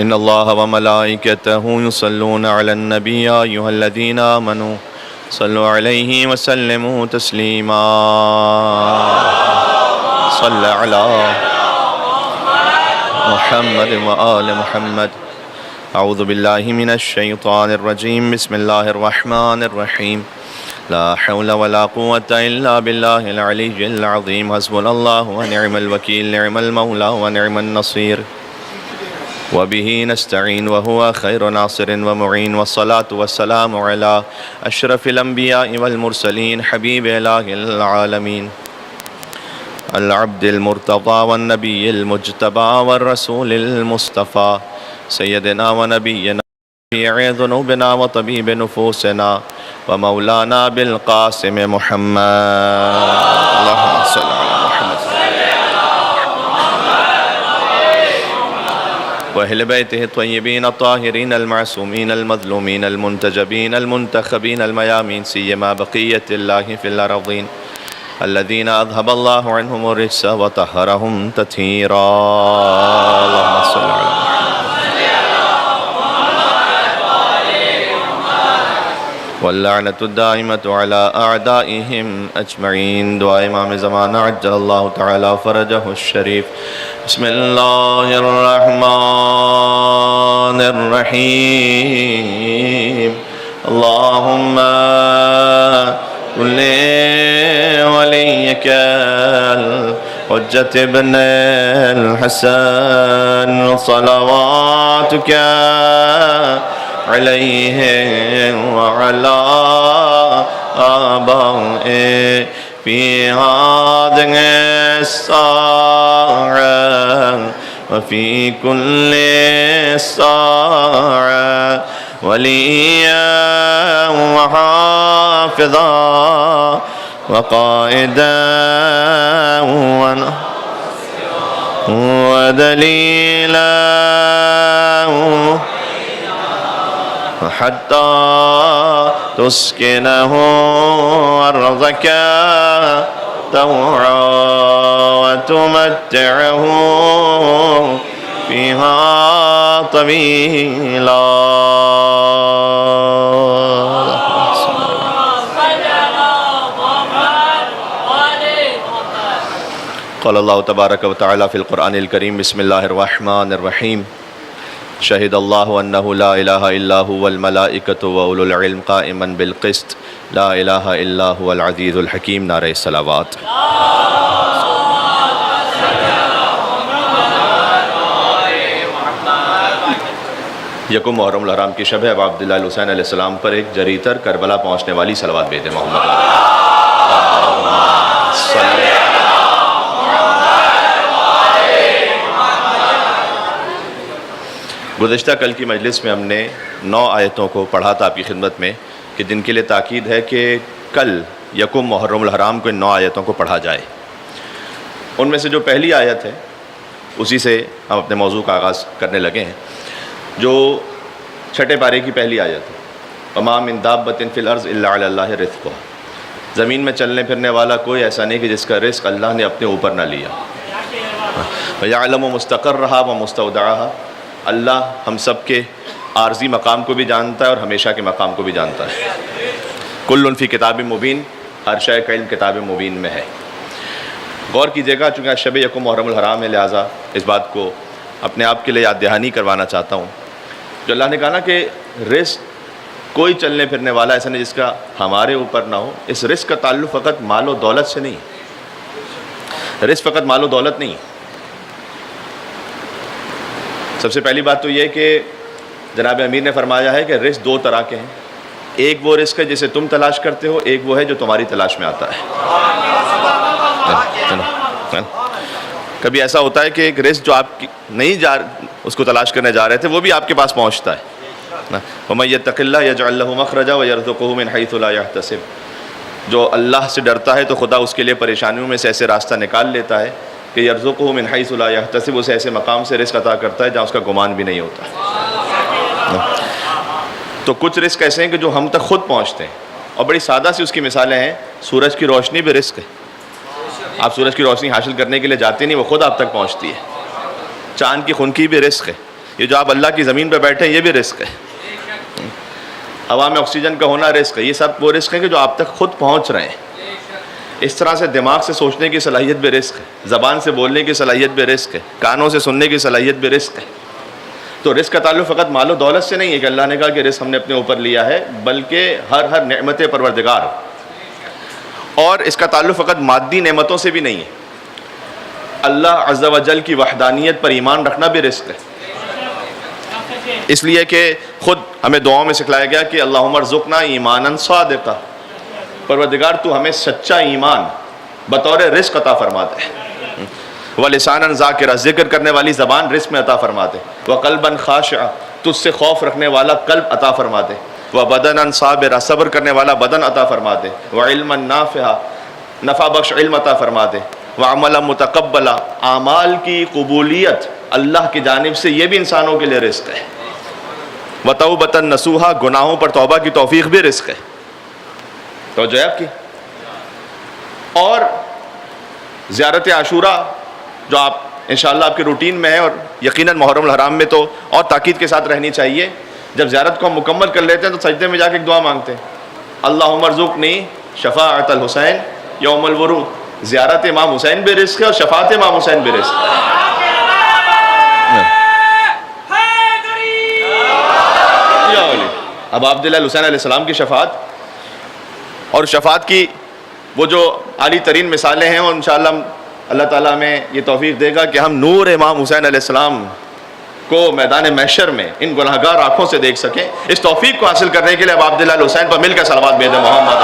إن الله وملائكته يصلون على النبي يا أيها الذين آمنوا صلوا عليه وسلموا تسليما صل على محمد وآل محمد. أعوذ بالله من الشيطان الرجيم. بسم الله الرحمن الرحيم. لا حول ولا قوة إلا بالله العلي العظيم. حسبنا الله ونعم الوكيل. نعم المولى ونعم النصير. وبه نستعين وهو خير ناصر ومعين. والصلاة والسلام على أشرف الأنبياء والمرسلين حبيب إله العالمين العبد المرتضى والنبي المجتبى والرسول المصطفى سيدنا ونبينا شفيع ذنوبنا وطبيب نفوسنا ومولانا بالقاسم محمد. اللهم صل على محمد وأهل بيته الطيبين الطاهرين المعصومين المظلومين المنتجبين المنتخبين الميامين سيما بقية الله في الأرضين الذين أذهب الله عنهم الرجس وطهرهم تطهيرا. اللهم صل على محمد. واللعنة الدائمة على أعدائهم أجمعين. دعاء إمام زمان عجل الله تعالى فرجه الشريف. بسم الله الرحمن الرحيم. اللهم كل وليك الحجة ابن الحسن صلواتك عليه وعلى آبائه في هذه الساعة وفي كل ساعة وليا وحافظا وقائدا ودليلا حتى تسكنه أرضك طوعا وتمتعه فيها طويلا. قال الله تبارك وتعالى في القرآن الكريم. بسم الله الرحمن الرحيم. شهد الله أنه لا إله إلا هو الملائكة وأولو العلم قائما بالقسط لا إله إلا هو العزيز الحكيم. نعرہ الصلوات. یکم محرم الحرام کی شب ہے. اب عبداللہ الحسین علیہ السلام پر ایک جریتر کربلا پہنچنے والی صلوات بھیجیں محمد. گزشتہ کل کی مجلس میں ہم نے 9 آیتوں کو پڑھا تھا آپ کی خدمت میں کہ جن کے لیے تاکید ہے کہ کل یکم محرم الحرام کو ان 9 آیتوں کو پڑھا جائے. ان میں سے جو پہلی آیت ہے اسی سے ہم اپنے موضوع کا آغاز کرنے لگے ہیں، جو چھٹے پارے کی پہلی آیت ہے. وَمَا مِن دَابَّةٍ فِي الْأَرْضِ إِلَّا عَلَى اللَّهِ رِزْقُهَا. زمین میں چلنے پھرنے والا کوئی ایسا نہیں کہ جس کا رزق اللہ نے اپنے اوپر نہ لیا. وَيَعْلَمُ مُسْتَقَرَّهَا وَمُسْتَوْدَعَهَا. اللہ ہم سب کے عارضی مقام کو بھی جانتا ہے اور ہمیشہ کے مقام کو بھی جانتا ہے. کل فی کتاب مبین. ہر شے کا علم کتاب مبین میں ہے. غور کیجیے گا، چونکہ شب یکم محرم الحرام ہے لہٰذا اس بات کو اپنے آپ کے لیے یاد دہانی کروانا چاہتا ہوں. جو اللہ نے کہا نا کہ رزق کوئی چلنے پھرنے والا ایسا نہیں جس کا ہمارے اوپر نہ ہو. اس رزق کا تعلق فقط مال و دولت سے نہیں. رزق فقط مال و دولت نہیں. سب سے پہلی بات تو یہ کہ جناب امیر نے فرمایا ہے کہ رزق 2 طرح کے ہیں. ایک وہ رزق ہے جسے تم تلاش کرتے ہو، ایک وہ ہے جو تمہاری تلاش میں آتا ہے. کبھی ایسا ہوتا ہے کہ ایک رزق جو آپ نہیں اس کو تلاش کرنے جا رہے تھے وہ بھی آپ کے پاس پہنچتا ہے. وَمَن يَتَّقِ اللَّهَ يَجْعَلْ لَهُ مَخْرَجًا وَيَرْزُقْهُ مِنْ حَيْثُ لَا يَحْتَسِبُ. جو اللہ سے ڈرتا ہے تو خدا اس کے لیے پریشانیوں میں سے ایسے راستہ نکال لیتا ہے کہ یرزقہ من حیث لا یحتسب. اسے ایسے مقام سے رزق عطا کرتا ہے جہاں اس کا گمان بھی نہیں ہوتا. تو کچھ رزق ایسے ہیں کہ جو ہم تک خود پہنچتے ہیں، اور بڑی سادہ سی اس کی مثالیں ہیں. سورج کی روشنی بھی رزق ہے. آپ سورج کی روشنی حاصل کرنے کے لیے جاتے نہیں، وہ خود آپ تک پہنچتی ہے. چاند کی خنکی بھی رزق ہے. یہ جو آپ اللہ کی زمین پہ بیٹھے ہیں یہ بھی رزق ہے. ہوا میں آکسیجن کا ہونا رزق ہے. یہ سب وہ رزق ہیں کہ جو آپ تک خود پہنچ رہے ہیں. اس طرح سے دماغ سے سوچنے کی صلاحیت بھی رزق ہے, زبان سے بولنے کی صلاحیت بھی رزق ہے, کانوں سے سننے کی صلاحیت بھی رزق ہے. تو رزق کا تعلق فقط مال و دولت سے نہیں ہے کہ اللہ نے کہا کہ رزق ہم نے اپنے اوپر لیا ہے, بلکہ ہر نعمت پروردگار. اور اس کا تعلق فقط مادی نعمتوں سے بھی نہیں ہے, اللہ عز و جل کی وحدانیت پر ایمان رکھنا بھی رزق ہے. اس لیے کہ خود ہمیں دعاؤں میں سکھلایا گیا کہ اللہم ارزقنا ایمانا صادقا, پروردگار تو ہمیں سچا ایمان بطور رزق عطا فرما دے. وَلِسَانًا ذَاكِرًا, ذکر کرنے والی زبان رزق میں عطا فرما دے. وَقَلْبًا خَاشِعًا, تجھ سے خوف رکھنے والا قلب عطا فرما دے. وَبَدَنًا صَابِرًا, صبر کرنے والا بدن عطا فرما دے. وَعِلْمًا نَافِعًا, نفع بخش علم عطا فرما دے. وَعَمَلًا مُتَقَبَّلًا, اعمال کی قبولیت اللہ کی جانب سے یہ بھی انسانوں کے لیے رزق ہے. وَتَوْبَةً نَصُوحًا, گناہوں پر توبہ کی توفیق بھی رزق ہے. توجہ ہے آپ کی. اور زیارت عاشورہ جو آپ انشاءاللہ آپ کے روٹین میں ہے, اور یقیناً محرم الحرام میں تو اور تاکید کے ساتھ رہنی چاہیے. جب زیارت کو ہم مکمل کر لیتے ہیں تو سجدے میں جا کے ایک دعا مانگتے ہیں, اللہم ارزقنی شفاعت الحسین یوم الورود. زیارت امام حسین بھی رزق ہے اور شفاعت امام حسین بھی رزق ہے. اب عبداللہ الحسین علیہ السلام کی شفاعت اور شفاعت کی وہ جو عالی ترین مثالیں ہیں, اور انشاءاللہ اللہ تعالیٰ ہمیں یہ توفیق دے گا کہ ہم نور امام حسین علیہ السلام کو میدان محشر میں ان گناہگار آنکھوں سے دیکھ سکیں. اس توفیق کو حاصل کرنے کے لیے اب عبداللہ الحسین پر مل کر صلوات بھیجیں محمد.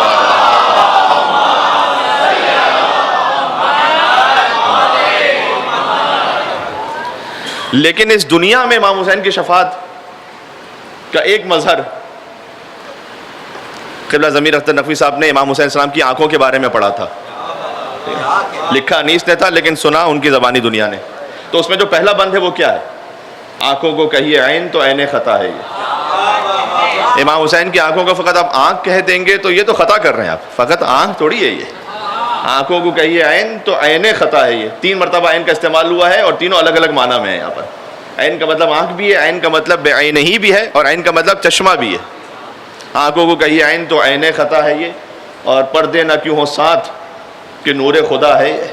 لیکن اس دنیا میں امام حسین کی شفاعت کا ایک مظہر قبلہ ضمیر اختر نقوی صاحب نے امام حسین السلام کی آنکھوں کے بارے میں پڑھا تھا. لکھا انیس نے تھا لیکن سنا ان کی زبانی دنیا نے. تو اس میں جو پہلا بند ہے وہ کیا ہے؟ آنکھوں کو کہیے عین تو عین خطا ہے. یہ امام حسین کی آنکھوں کو فقط آپ آنکھ کہہ دیں گے تو یہ تو خطا کر رہے ہیں آپ. فقط آنکھ تھوڑی ہے یہ, آنکھوں کو کہیے عین تو عین خطا ہے. یہ 3 مرتبہ عین کا استعمال ہوا ہے اور تینوں الگ الگ معنی میں ہے. یہاں پر عین کا مطلب آنکھ بھی ہے, عین کا مطلب بے عین ہی بھی ہے, اور عین کا مطلب چشمہ بھی ہے. آنکھوں کو کہیے عین تو عین خطا ہے یہ, اور پردے نہ کیوں ہو ساتھ کہ نور خدا ہے یہ,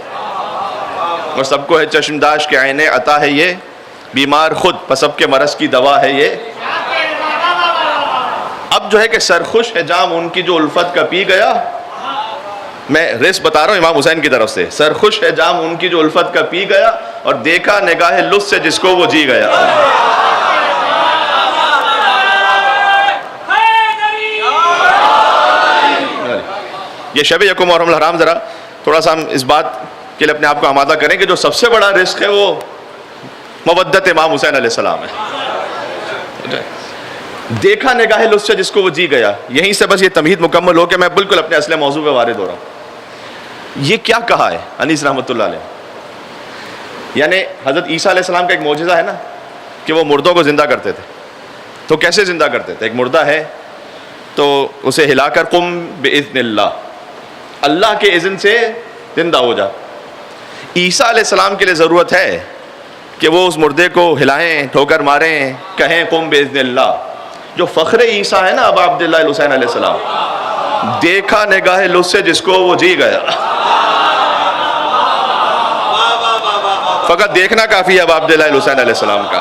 اور سب کو ہے چشمداش کے عین عطا ہے یہ, بیمار خود پسب کے مرض کی دوا ہے یہ. اب جو ہے کہ سرخوش ہے جام ان کی جو الفت کا پی گیا. میں ریس بتا رہا ہوں امام حسین کی طرف سے. سرخوش ہے جام ان کی جو الفت کا پی گیا, اور دیکھا نگاہ لطف سے جس کو وہ جی گیا. یہ شب یکم محرم الحرام ذرا تھوڑا سا ہم اس بات کے لیے اپنے آپ کو آمادہ کریں کہ جو سب سے بڑا رزق ہے وہ مودت امام حسین علیہ السلام ہے. دیکھا نگاہ لطف سے جس کو وہ جی گیا. یہیں سے بس یہ تمہید مکمل ہو کہ میں بالکل اپنے اصل موضوع پہ وارد ہو رہا ہوں. یہ کیا کہا ہے انیس رحمۃ اللہ علیہ؟ یعنی حضرت عیسیٰ علیہ السلام کا ایک معجزہ ہے نا کہ وہ مردوں کو زندہ کرتے تھے. تو کیسے زندہ کرتے تھے؟ ایک مردہ ہے تو اسے ہلا کر قم باذن اللہ, اللہ کے اذن سے زندہ ہو جا. عیسیٰ علیہ السلام کے لیے ضرورت ہے کہ وہ اس مردے کو ہلائیں, ٹھوکر ماریں, کہیں قم باذن اللہ. جو فخر عیسیٰ ہے نا ابا عبداللہ الحسین علیہ السلام, دیکھا نگاہ لطف سے جس کو وہ جی گیا. فقط دیکھنا کافی ہے ابا عبداللہ الحسین علیہ السلام کا.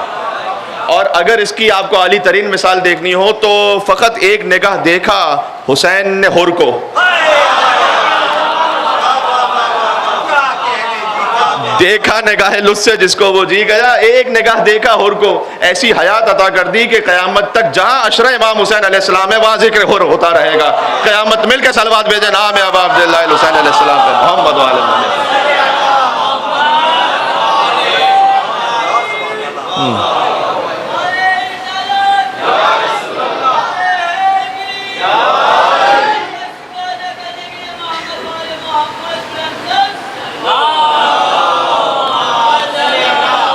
اور اگر اس کی آپ کو عالی ترین مثال دیکھنی ہو تو فقط ایک نگاہ دیکھا حسین نے حر کو, دیکھا نگاہ لطف سے جس کو وہ جی گیا. ایک نگاہ دیکھا حر کو, ایسی حیات عطا کر دی کہ قیامت تک جہاں عشرہ امام حسین علیہ السلام ہے وہاں ذکر حر ہوتا رہے گا. قیامت مل کے صلوات بھیجیں نام ہے ابا عبداللہ الحسین علیہ السلام پہ محمد وعلی محمد.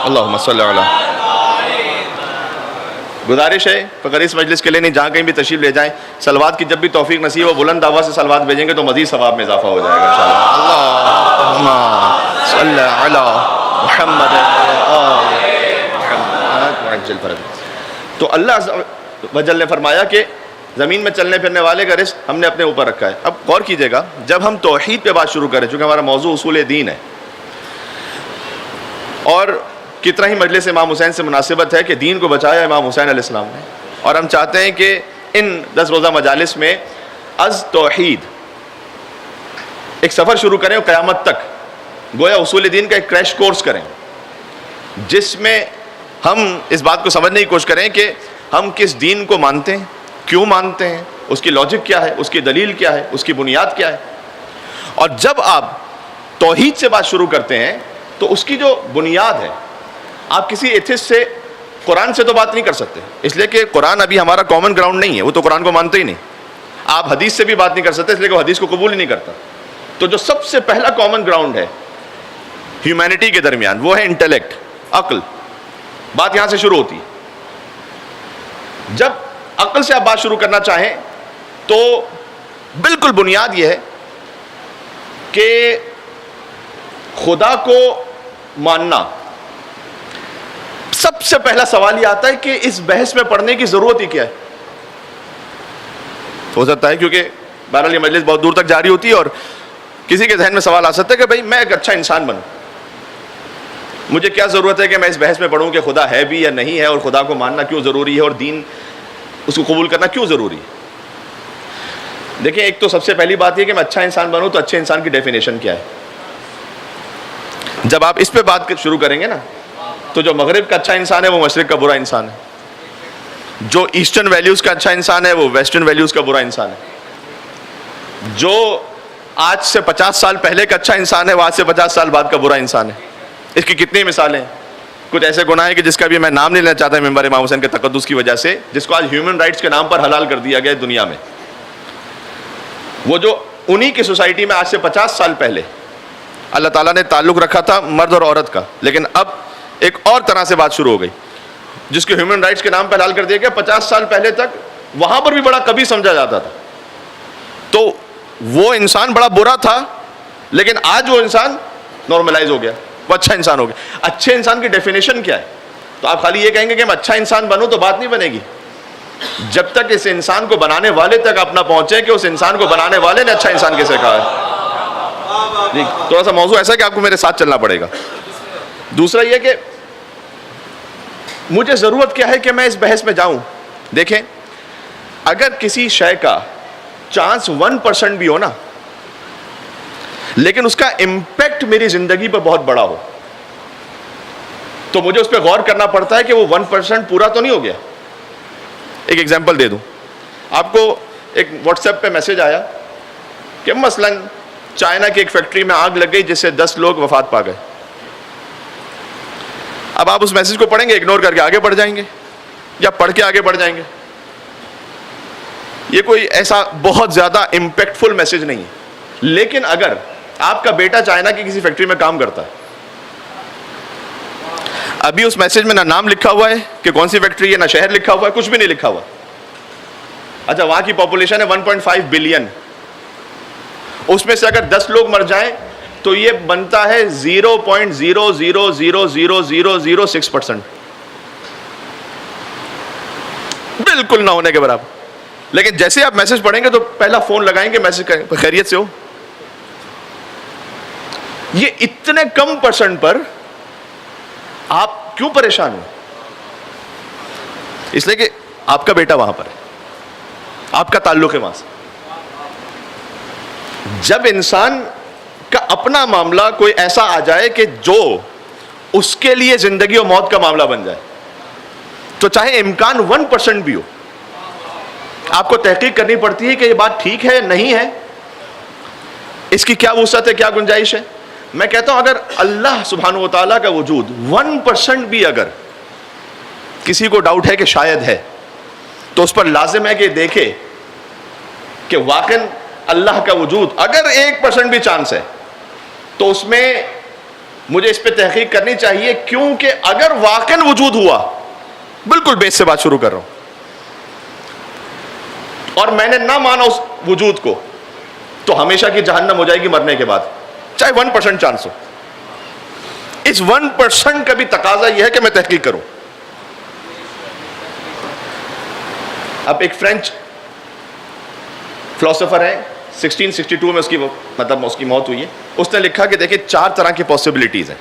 اللہم صلی علی. گزارش ہے فقط اس مجلس کے لیے نہیں, جہاں کہیں بھی تشریف لے جائیں, صلوات کی جب بھی توفیق نصیب ہو بلند آواز سے صلوات بھیجیں گے تو مزید ثواب میں اضافہ ہو جائے گا انشاءاللہ. اللہم صلی علی محمد ينزل فرجا. تو اللہ عز و جل نے فرمایا کہ زمین میں چلنے پھرنے والے کا رزق ہم نے اپنے اوپر رکھا ہے. اب غور کیجئے گا, جب ہم توحید پہ بات شروع کریں, چونکہ ہمارا موضوع اصول دین ہے, اور کتنا ہی مجلس امام حسین سے مناسبت ہے کہ دین کو بچایا امام حسین علیہ السلام نے, اور ہم چاہتے ہیں کہ ان 10 روزہ مجالس میں از توحید ایک سفر شروع کریں اور قیامت تک گویا اصول دین کا ایک کریش کورس کریں, جس میں ہم اس بات کو سمجھنے کی کوشش کریں کہ ہم کس دین کو مانتے ہیں, کیوں مانتے ہیں, اس کی لاجک کیا ہے, اس کی دلیل کیا ہے, اس کی بنیاد کیا ہے. اور جب آپ توحید سے بات شروع کرتے ہیں تو اس کی جو بنیاد ہے, آپ کسی ایتھسٹ سے, قرآن سے تو بات نہیں کر سکتے, اس لیے کہ قرآن ابھی ہمارا کامن گراؤنڈ نہیں ہے, وہ تو قرآن کو مانتے ہی نہیں. آپ حدیث سے بھی بات نہیں کر سکتے, اس لیے کہ وہ حدیث کو قبول ہی نہیں کرتا. تو جو سب سے پہلا کامن گراؤنڈ ہے ہیومینٹی کے درمیان, وہ ہے انٹلیکٹ, عقل. بات یہاں سے شروع ہوتی ہے. جب عقل سے آپ بات شروع کرنا چاہیں تو بالکل بنیاد یہ ہے کہ خدا کو ماننا. سب سے پہلا سوال یہ آتا ہے کہ اس بحث میں پڑھنے کی ضرورت ہی کیا ہے. ہو سکتا ہے کیونکہ بہرحال یہ مجلس بہت دور تک جاری ہوتی ہے اور کسی کے ذہن میں سوال آ سکتا ہے کہ بھئی میں ایک اچھا انسان بنوں, مجھے کیا ضرورت ہے کہ میں اس بحث میں پڑھوں کہ خدا ہے بھی یا نہیں ہے, اور خدا کو ماننا کیوں ضروری ہے, اور دین اس کو قبول کرنا کیوں ضروری ہے. دیکھیں, ایک تو سب سے پہلی بات یہ کہ میں اچھا انسان بنوں, تو اچھے انسان کی ڈیفینیشن کیا ہے. جب آپ اس پہ بات شروع کریں گے نا, تو جو مغرب کا اچھا انسان ہے وہ مشرق کا برا انسان ہے, جو ایسٹرن ویلیوز کا اچھا انسان ہے وہ ویسٹرن ویلیوز کا برا انسان ہے, جو آج سے 50 سال پہلے کا اچھا انسان ہے وہ آج سے 50 سال بعد کا برا انسان ہے. اس کی کتنی مثالیں ہیں. کچھ ایسے گناہ ہیں کہ جس کا بھی میں نام نہیں لینا چاہتا ممبر امام حسین کے تقدس کی وجہ سے, جس کو آج ہیومن رائٹس کے نام پر حلال کر دیا گیا دنیا میں. وہ جو انہی کی سوسائٹی میں آج سے 50 سال پہلے اللہ تعالیٰ نے تعلق رکھا تھا مرد اور عورت کا, لیکن اب ایک اور طرح سے بات شروع ہو گئی جس کو ہیومن رائٹس کے نام پر حلال کر دیا گیا. 50 سال پہلے تک وہاں پر بھی بڑا کبھی سمجھا جاتا تھا, تو وہ انسان بڑا برا تھا, لیکن آج وہ انسان نارملائز ہو گیا, وہ اچھا انسان ہو گیا. اچھے انسان کی ڈیفینیشن کیا ہے؟ تو آپ خالی یہ کہیں گے کہ میں اچھا انسان بنوں تو بات نہیں بنے گی, جب تک اس انسان کو بنانے والے تک آپ نہ پہنچے کہ اس انسان کو بنانے والے نے اچھا انسان کیسے کہا ہے. جی, تھوڑا سا موضوع ایسا ہے کہ آپ کو میرے ساتھ چلنا پڑے گا. دوسرا یہ کہ مجھے ضرورت کیا ہے کہ میں اس بحث میں جاؤں. دیکھیں, اگر کسی شے کا چانس 1% بھی ہو نا, لیکن اس کا امپیکٹ میری زندگی پر بہت بڑا ہو, تو مجھے اس پہ غور کرنا پڑتا ہے کہ وہ 1% پورا تو نہیں ہو گیا. ایک ایگزامپل دے دوں آپ کو. ایک واٹس ایپ پہ میسج آیا کہ مثلاً چائنا کی ایک فیکٹری میں آگ لگ گئی جس سے 10 لوگ وفات پا گئے. اب آپ اس میسج کو پڑھیں گے, اگنور کر کے آگے بڑھ جائیں گے, یا پڑھ کے آگے بڑھ جائیں گے. یہ کوئی ایسا بہت زیادہ امپیکٹفل میسج نہیں ہے. لیکن اگر آپ کا بیٹا چائنا کی کسی فیکٹری میں کام کرتا ہے, ابھی اس میسج میں نہ نام لکھا ہوا ہے کہ کون سی فیکٹری ہے, نہ شہر لکھا ہوا ہے, کچھ بھی نہیں لکھا ہوا. اچھا, وہاں کی پاپولیشن ہے 1.5 بلین, اس میں سے اگر 10 لوگ مر جائیں تو یہ بنتا ہے 0.0000006%, بالکل نہ ہونے کے برابر. لیکن جیسے آپ میسج پڑھیں گے تو پہلا فون لگائیں گے, میسج کریں خیریت سے ہو. یہ اتنے کم پرسنٹ پر آپ کیوں پریشان ہیں؟ اس لیے کہ آپ کا بیٹا وہاں پر ہے, آپ کا تعلق ہے وہاں سے. جب انسان کا اپنا معاملہ کوئی ایسا آ جائے کہ جو اس کے لیے زندگی و موت کا معاملہ بن جائے, تو چاہے امکان 1% بھی ہو, آپ کو تحقیق کرنی پڑتی ہے کہ یہ بات ٹھیک ہے نہیں ہے, اس کی کیا وسعت ہے, کیا گنجائش ہے. میں کہتا ہوں اگر اللہ سبحانہ و تعالیٰ کا وجود 1% بھی اگر کسی کو ڈاؤٹ ہے کہ شاید ہے, تو اس پر لازم ہے کہ دیکھے کہ واقعاً اللہ کا وجود اگر 1% بھی چانس ہے, تو اس میں مجھے اس پہ تحقیق کرنی چاہیے, کیونکہ اگر واقعاً وجود ہوا, بالکل بیس سے بات شروع کر رہا ہوں, اور میں نے نہ مانا اس وجود کو, تو ہمیشہ کی جہنم ہو جائے گی مرنے کے بعد, چاہے 1% چانس ہو. اس 1% کا بھی تقاضا یہ ہے کہ میں تحقیق کروں. اب ایک فرینچ فلاسفر ہے 1662 میں اس کی موت ہوئی ہے. اس نے لکھا کہ دیکھیں 4 طرح کی پاسبلٹیز ہیں.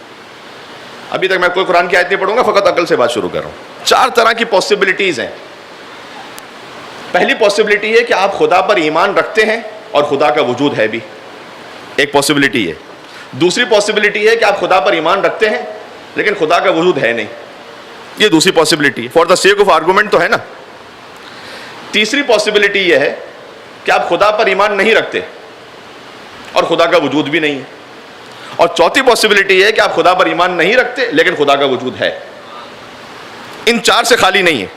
ابھی تک میں کوئی قرآن کی آیت نہیں پڑھوں گا, فقط عقل سے بات شروع کر رہا ہوں. 4 طرح کی پاسبلٹیز ہیں. پہلی پاسبلٹی ہے کہ آپ خدا پر ایمان رکھتے ہیں اور خدا کا وجود ہے بھی, ایک پاسبلٹی ہے. دوسری پاسبلٹی ہے کہ آپ خدا پر ایمان رکھتے ہیں لیکن خدا کا وجود ہے نہیں, یہ دوسری پاسبلٹی ہے. For the sake of argument تو ہے نا. تیسری پاسبلٹی یہ ہے کہ آپ خدا پر ایمان نہیں رکھتے اور خدا کا وجود بھی نہیں ہے. اور چوتھی پاسبلٹی یہ ہے کہ آپ خدا پر ایمان نہیں رکھتے لیکن خدا کا وجود ہے. ان 4 سے خالی نہیں ہے.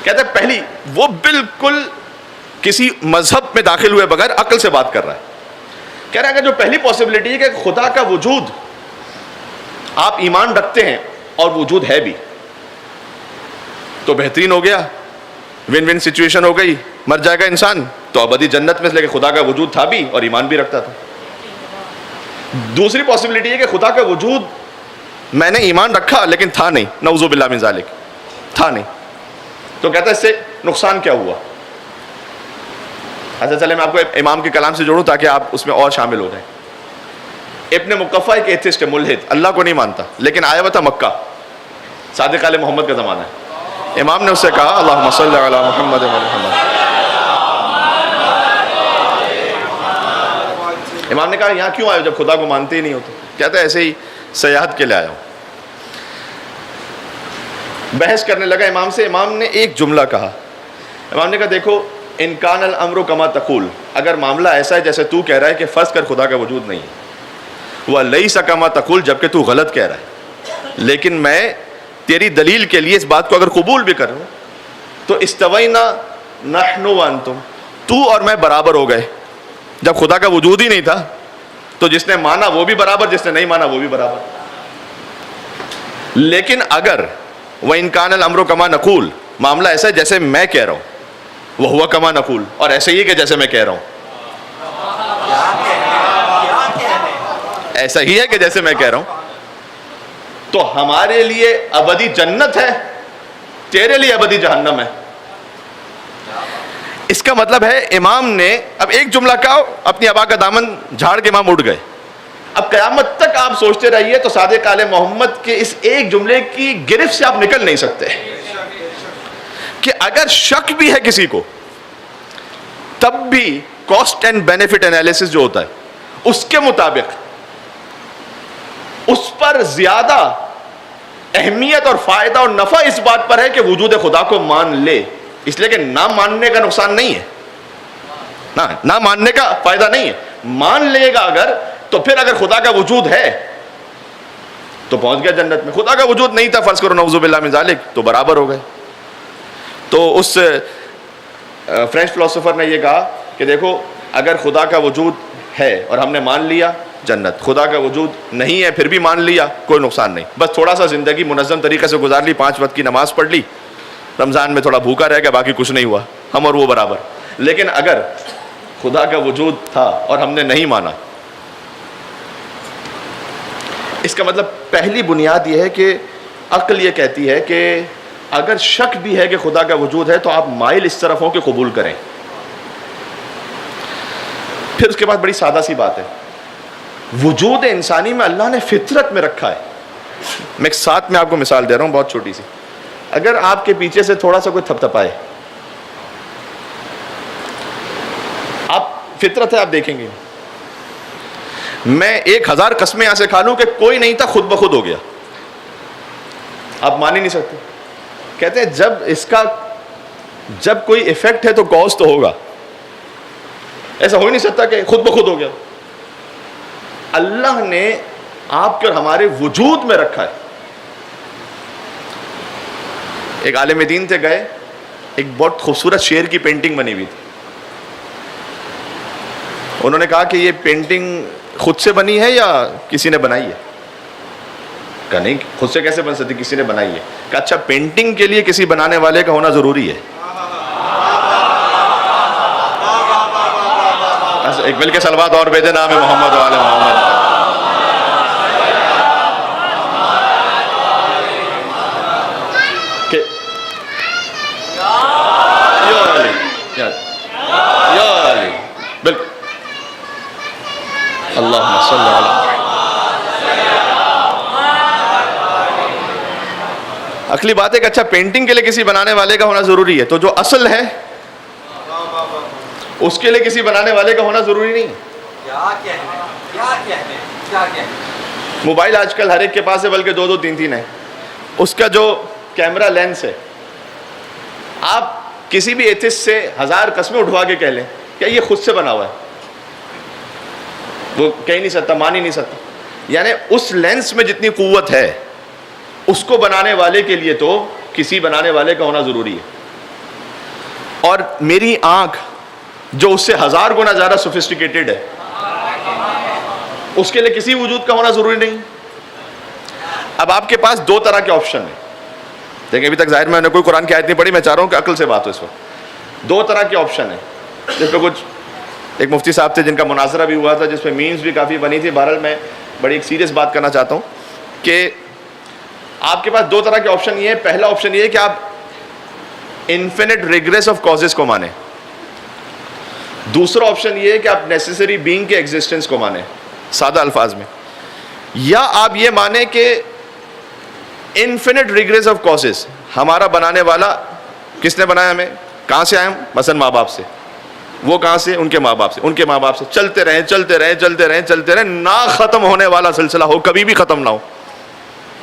کہتے ہیں پہلی, وہ بالکل کسی مذہب میں داخل ہوئے بغیر عقل سے بات کر رہا ہے. کہہ رہا ہے کہ جو پہلی پاسبلٹی ہے کہ خدا کا وجود آپ ایمان رکھتے ہیں اور وجود ہے بھی, تو بہترین ہو گیا, ون ون سچویشن ہو گئی. مر جائے گا انسان تو ابدی جنت میں, لیکن خدا کا وجود تھا بھی اور ایمان بھی رکھتا تھا. دوسری پاسبلٹی ہے کہ خدا کا وجود میں نے ایمان رکھا لیکن تھا نہیں, نعوذ باللہ من ذالک, تھا نہیں. تو کہتا ہے اس سے نقصان کیا ہوا. اچھا چلے میں آپ کو امام کے کلام سے جوڑوں تاکہ آپ اس میں اور شامل ہو جائیں. ابن مقفع ایک ایتھسٹ ہے, ملحد, اللہ کو نہیں مانتا, لیکن آیا ہوا تھا مکہ, صادق آل محمد کا زمانہ ہے. امام نے اس سے کہا اللہم صلی علی محمد و محمد. امام نے کہا یہاں کیوں آئے ہو جب خدا کو مانتے ہی نہیں ہوتے؟ کہتا ہے ایسے ہی سیاحت کے لیے آیا ہوں. بحث کرنے لگا امام سے. امام نے ایک جملہ کہا. امام نے کہا دیکھو, ان کان الامر کما تقول, اگر معاملہ ایسا ہے جیسے تو کہہ رہا ہے کہ فرض کر خدا کا وجود نہیں ہے, وہ لیس کما تقول, جبکہ تو غلط کہہ رہا ہے, لیکن میں تیری دلیل کے لیے اس بات کو اگر قبول بھی کروں تو استوینا نحن وانتم, تو اور میں برابر ہو گئے. جب خدا کا وجود ہی نہیں تھا تو جس نے مانا وہ بھی برابر, جس نے نہیں مانا وہ بھی برابر. لیکن اگر وَإِن كَانَ الْأَمْرُ كَمَا نَقُولُ, معاملہ ایسا ہے جیسے میں کہہ رہا ہوں, وَهُوَ كَمَا نَقُولُ, اور ایسے ہی کہ جیسے میں کہہ رہا ہوں, ایسا ہی ہے کہ جیسے میں کہہ رہا ہوں, تو ہمارے لیے ابدی جنت ہے, تیرے لیے ابدی جہنم ہے. اس کا مطلب ہے امام نے اب ایک جملہ کہا, اپنی ابا کا دامن جھاڑ کے امام اٹھ گئے. اب قیامت تک آپ سوچتے رہیے تو صادق آل محمد کے اس ایک جملے کی گرفت سے آپ نکل نہیں سکتے کہ اگر شک بھی ہے کسی کو تب بھی کاسٹ اینڈ بینیفٹ انالیسس جو ہوتا ہے اس کے مطابق اس پر زیادہ اہمیت اور فائدہ اور نفع اس بات پر ہے کہ وجود خدا کو مان لے, اس لیے کہ نہ ماننے کا نقصان نہیں ہے, نہ ماننے کا فائدہ نہیں ہے. مان لے گا اگر تو پھر اگر خدا کا وجود ہے تو پہنچ گیا جنت میں. خدا کا وجود نہیں تھا فرض کرو نعوذ باللہ من ذالک, تو برابر ہو گئے. تو اس فرینچ فلاسفر نے یہ کہا کہ دیکھو اگر خدا کا وجود ہے اور ہم نے مان لیا جنت, خدا کا وجود نہیں ہے پھر بھی مان لیا کوئی نقصان نہیں, بس تھوڑا سا زندگی منظم طریقے سے گزار لی, 5 وقت کی نماز پڑھ لی, رمضان میں تھوڑا بھوکا رہ گیا, باقی کچھ نہیں ہوا, ہم اور وہ برابر. لیکن اگر خدا کا وجود تھا اور ہم نے نہیں مانا, اس کا مطلب پہلی بنیاد یہ ہے کہ عقل یہ کہتی ہے کہ اگر شک بھی ہے کہ خدا کا وجود ہے تو آپ مائل اس طرف ہوں کہ قبول کریں. پھر اس کے بعد بڑی سادہ سی بات ہے, وجود انسانی میں اللہ نے فطرت میں رکھا ہے. میں ایک ساتھ میں آپ کو مثال دے رہا ہوں بہت چھوٹی سی. اگر آپ کے پیچھے سے تھوڑا سا کوئی تھپ تھپائے, آپ فطرت ہے آپ دیکھیں گے, میں 1000 قسمیں یہاں سے کھا لوں کہ کوئی نہیں تھا خود بخود ہو گیا, آپ مان ہی نہیں سکتے. کہتے ہیں جب کوئی ایفیکٹ ہے تو کاز تو ہوگا, ایسا ہو ہی نہیں سکتا کہ خود بخود ہو گیا. اللہ نے آپ کے اور ہمارے وجود میں رکھا ہے. ایک عالم دین تھے گئے, ایک بہت خوبصورت شیر کی پینٹنگ بنی ہوئی تھی. انہوں نے کہا کہ یہ پینٹنگ خود سے بنی ہے یا کسی نے بنائی ہے؟ کہا نہیں, خود سے کیسے بن سکتی, کسی نے بنائی ہے. کہا اچھا پینٹنگ کے لیے کسی بنانے والے کا ہونا ضروری ہے؟ ایک مل کے صلوات اور بھیجے نام محمد و آل محمد. اگلی بات ہے کہ اچھا پینٹنگ کے لیے کسی بنانے والے کا ہونا ضروری ہے، تو جو اصل ہے اس کے لیے کسی بنانے والے کا ہونا ضروری نہیں ہے. موبائل آج کل ہر ایک کے پاس ہے، بلکہ 2 2 3 3 ہے. اس کا جو کیمرہ لینس ہے، آپ کسی بھی ایتھسٹ سے 1000 قسمیں اٹھوا کے کہہ لیں کہ یہ خود سے بنا ہوا ہے، وہ کہہ نہیں سکتا، مان ہی نہیں سکتا. یعنی اس لینس میں جتنی قوت ہے اس کو بنانے والے کے لیے تو کسی بنانے والے کا ہونا ضروری ہے. اور میری آنکھ جو اس سے 1000 گنا زیادہ سوفسٹیکیٹڈ ہے، اس کے لیے کسی وجود کا ہونا ضروری نہیں. اب آپ کے پاس 2 طرح کے آپشن ہیں. دیکھیں ابھی تک ظاہر میں نے کوئی قرآن کی آیت نہیں پڑھی، میں چاہ رہا ہوں کہ عقل سے بات ہو. اس وقت 2 طرح کے آپشن ہیں، جس پہ کچھ ایک مفتی صاحب تھے جن کا مناظرہ بھی ہوا تھا، جس پہ مینز بھی کافی بنی تھی. بہرحال میں بڑی ایک سیریس بات کرنا چاہتا ہوں کہ آپ کے پاس 2 طرح کے آپشن یہ ہے. پہلا آپشن یہ ہے کہ آپ انفینٹ ریگریس آف کازز کو مانیں. دوسرا آپشن یہ ہے کہ آپ نیسیسری بینگ کے ایگزسٹنس کو مانیں سادہ الفاظ میں. یا آپ یہ مانیں کہ انفینٹ ریگریس آف کازز، ہمارا بنانے والا کس نے بنایا ہمیں، کہاں سے آئے ہم، مثلا ماں باپ سے. وہ کہاں سے، ان کے ماں باپ سے. ان کے ماں باپ سے چلتے رہیں چلتے رہیں چلتے رہیں چلتے رہیں، نہ ختم ہونے والا سلسلہ ہو، کبھی بھی ختم نہ ہو.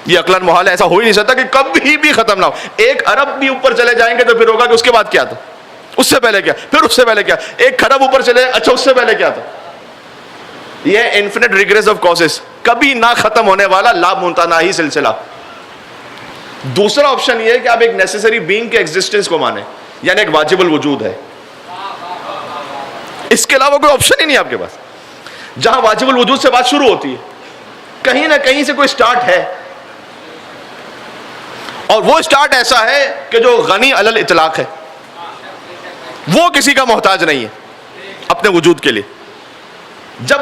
یہ عقلاً محال ہے، ایسا ہو ہی نہیں سکتا کہ کبھی بھی ختم نہ ہو. 1 ارب بھی اوپر چلے جائیں گے تو پھر ہوگا کہ اس کے بعد کیا تھا، اس سے پہلے کیا، پھر اس سے پہلے کیا. 1 کھرب اوپر چلے، اچھا اس سے پہلے کیا تھا. یہ انفینٹ ریگریس آف کازز، کبھی نہ ختم ہونے والا لا منتہی سلسلہ. دوسرا آپشن یہ ہے کہ آپ ایک نیسیسری بینگ کے ایگزسٹنس کو مانیں، یعنی ایک واجب الوجود ہے. اس کے علاوہ کوئی آپشن ہی نہیں آپ کے پاس. جہاں واجب الوجود سے بات شروع ہوتی ہے، کہیں نہ کہیں سے کوئی سٹارٹ ہے، اور وہ سٹارٹ ایسا ہے کہ جو غنی علی الاطلاق ہے، وہ کسی کا محتاج نہیں ہے اپنے وجود کے لیے. جب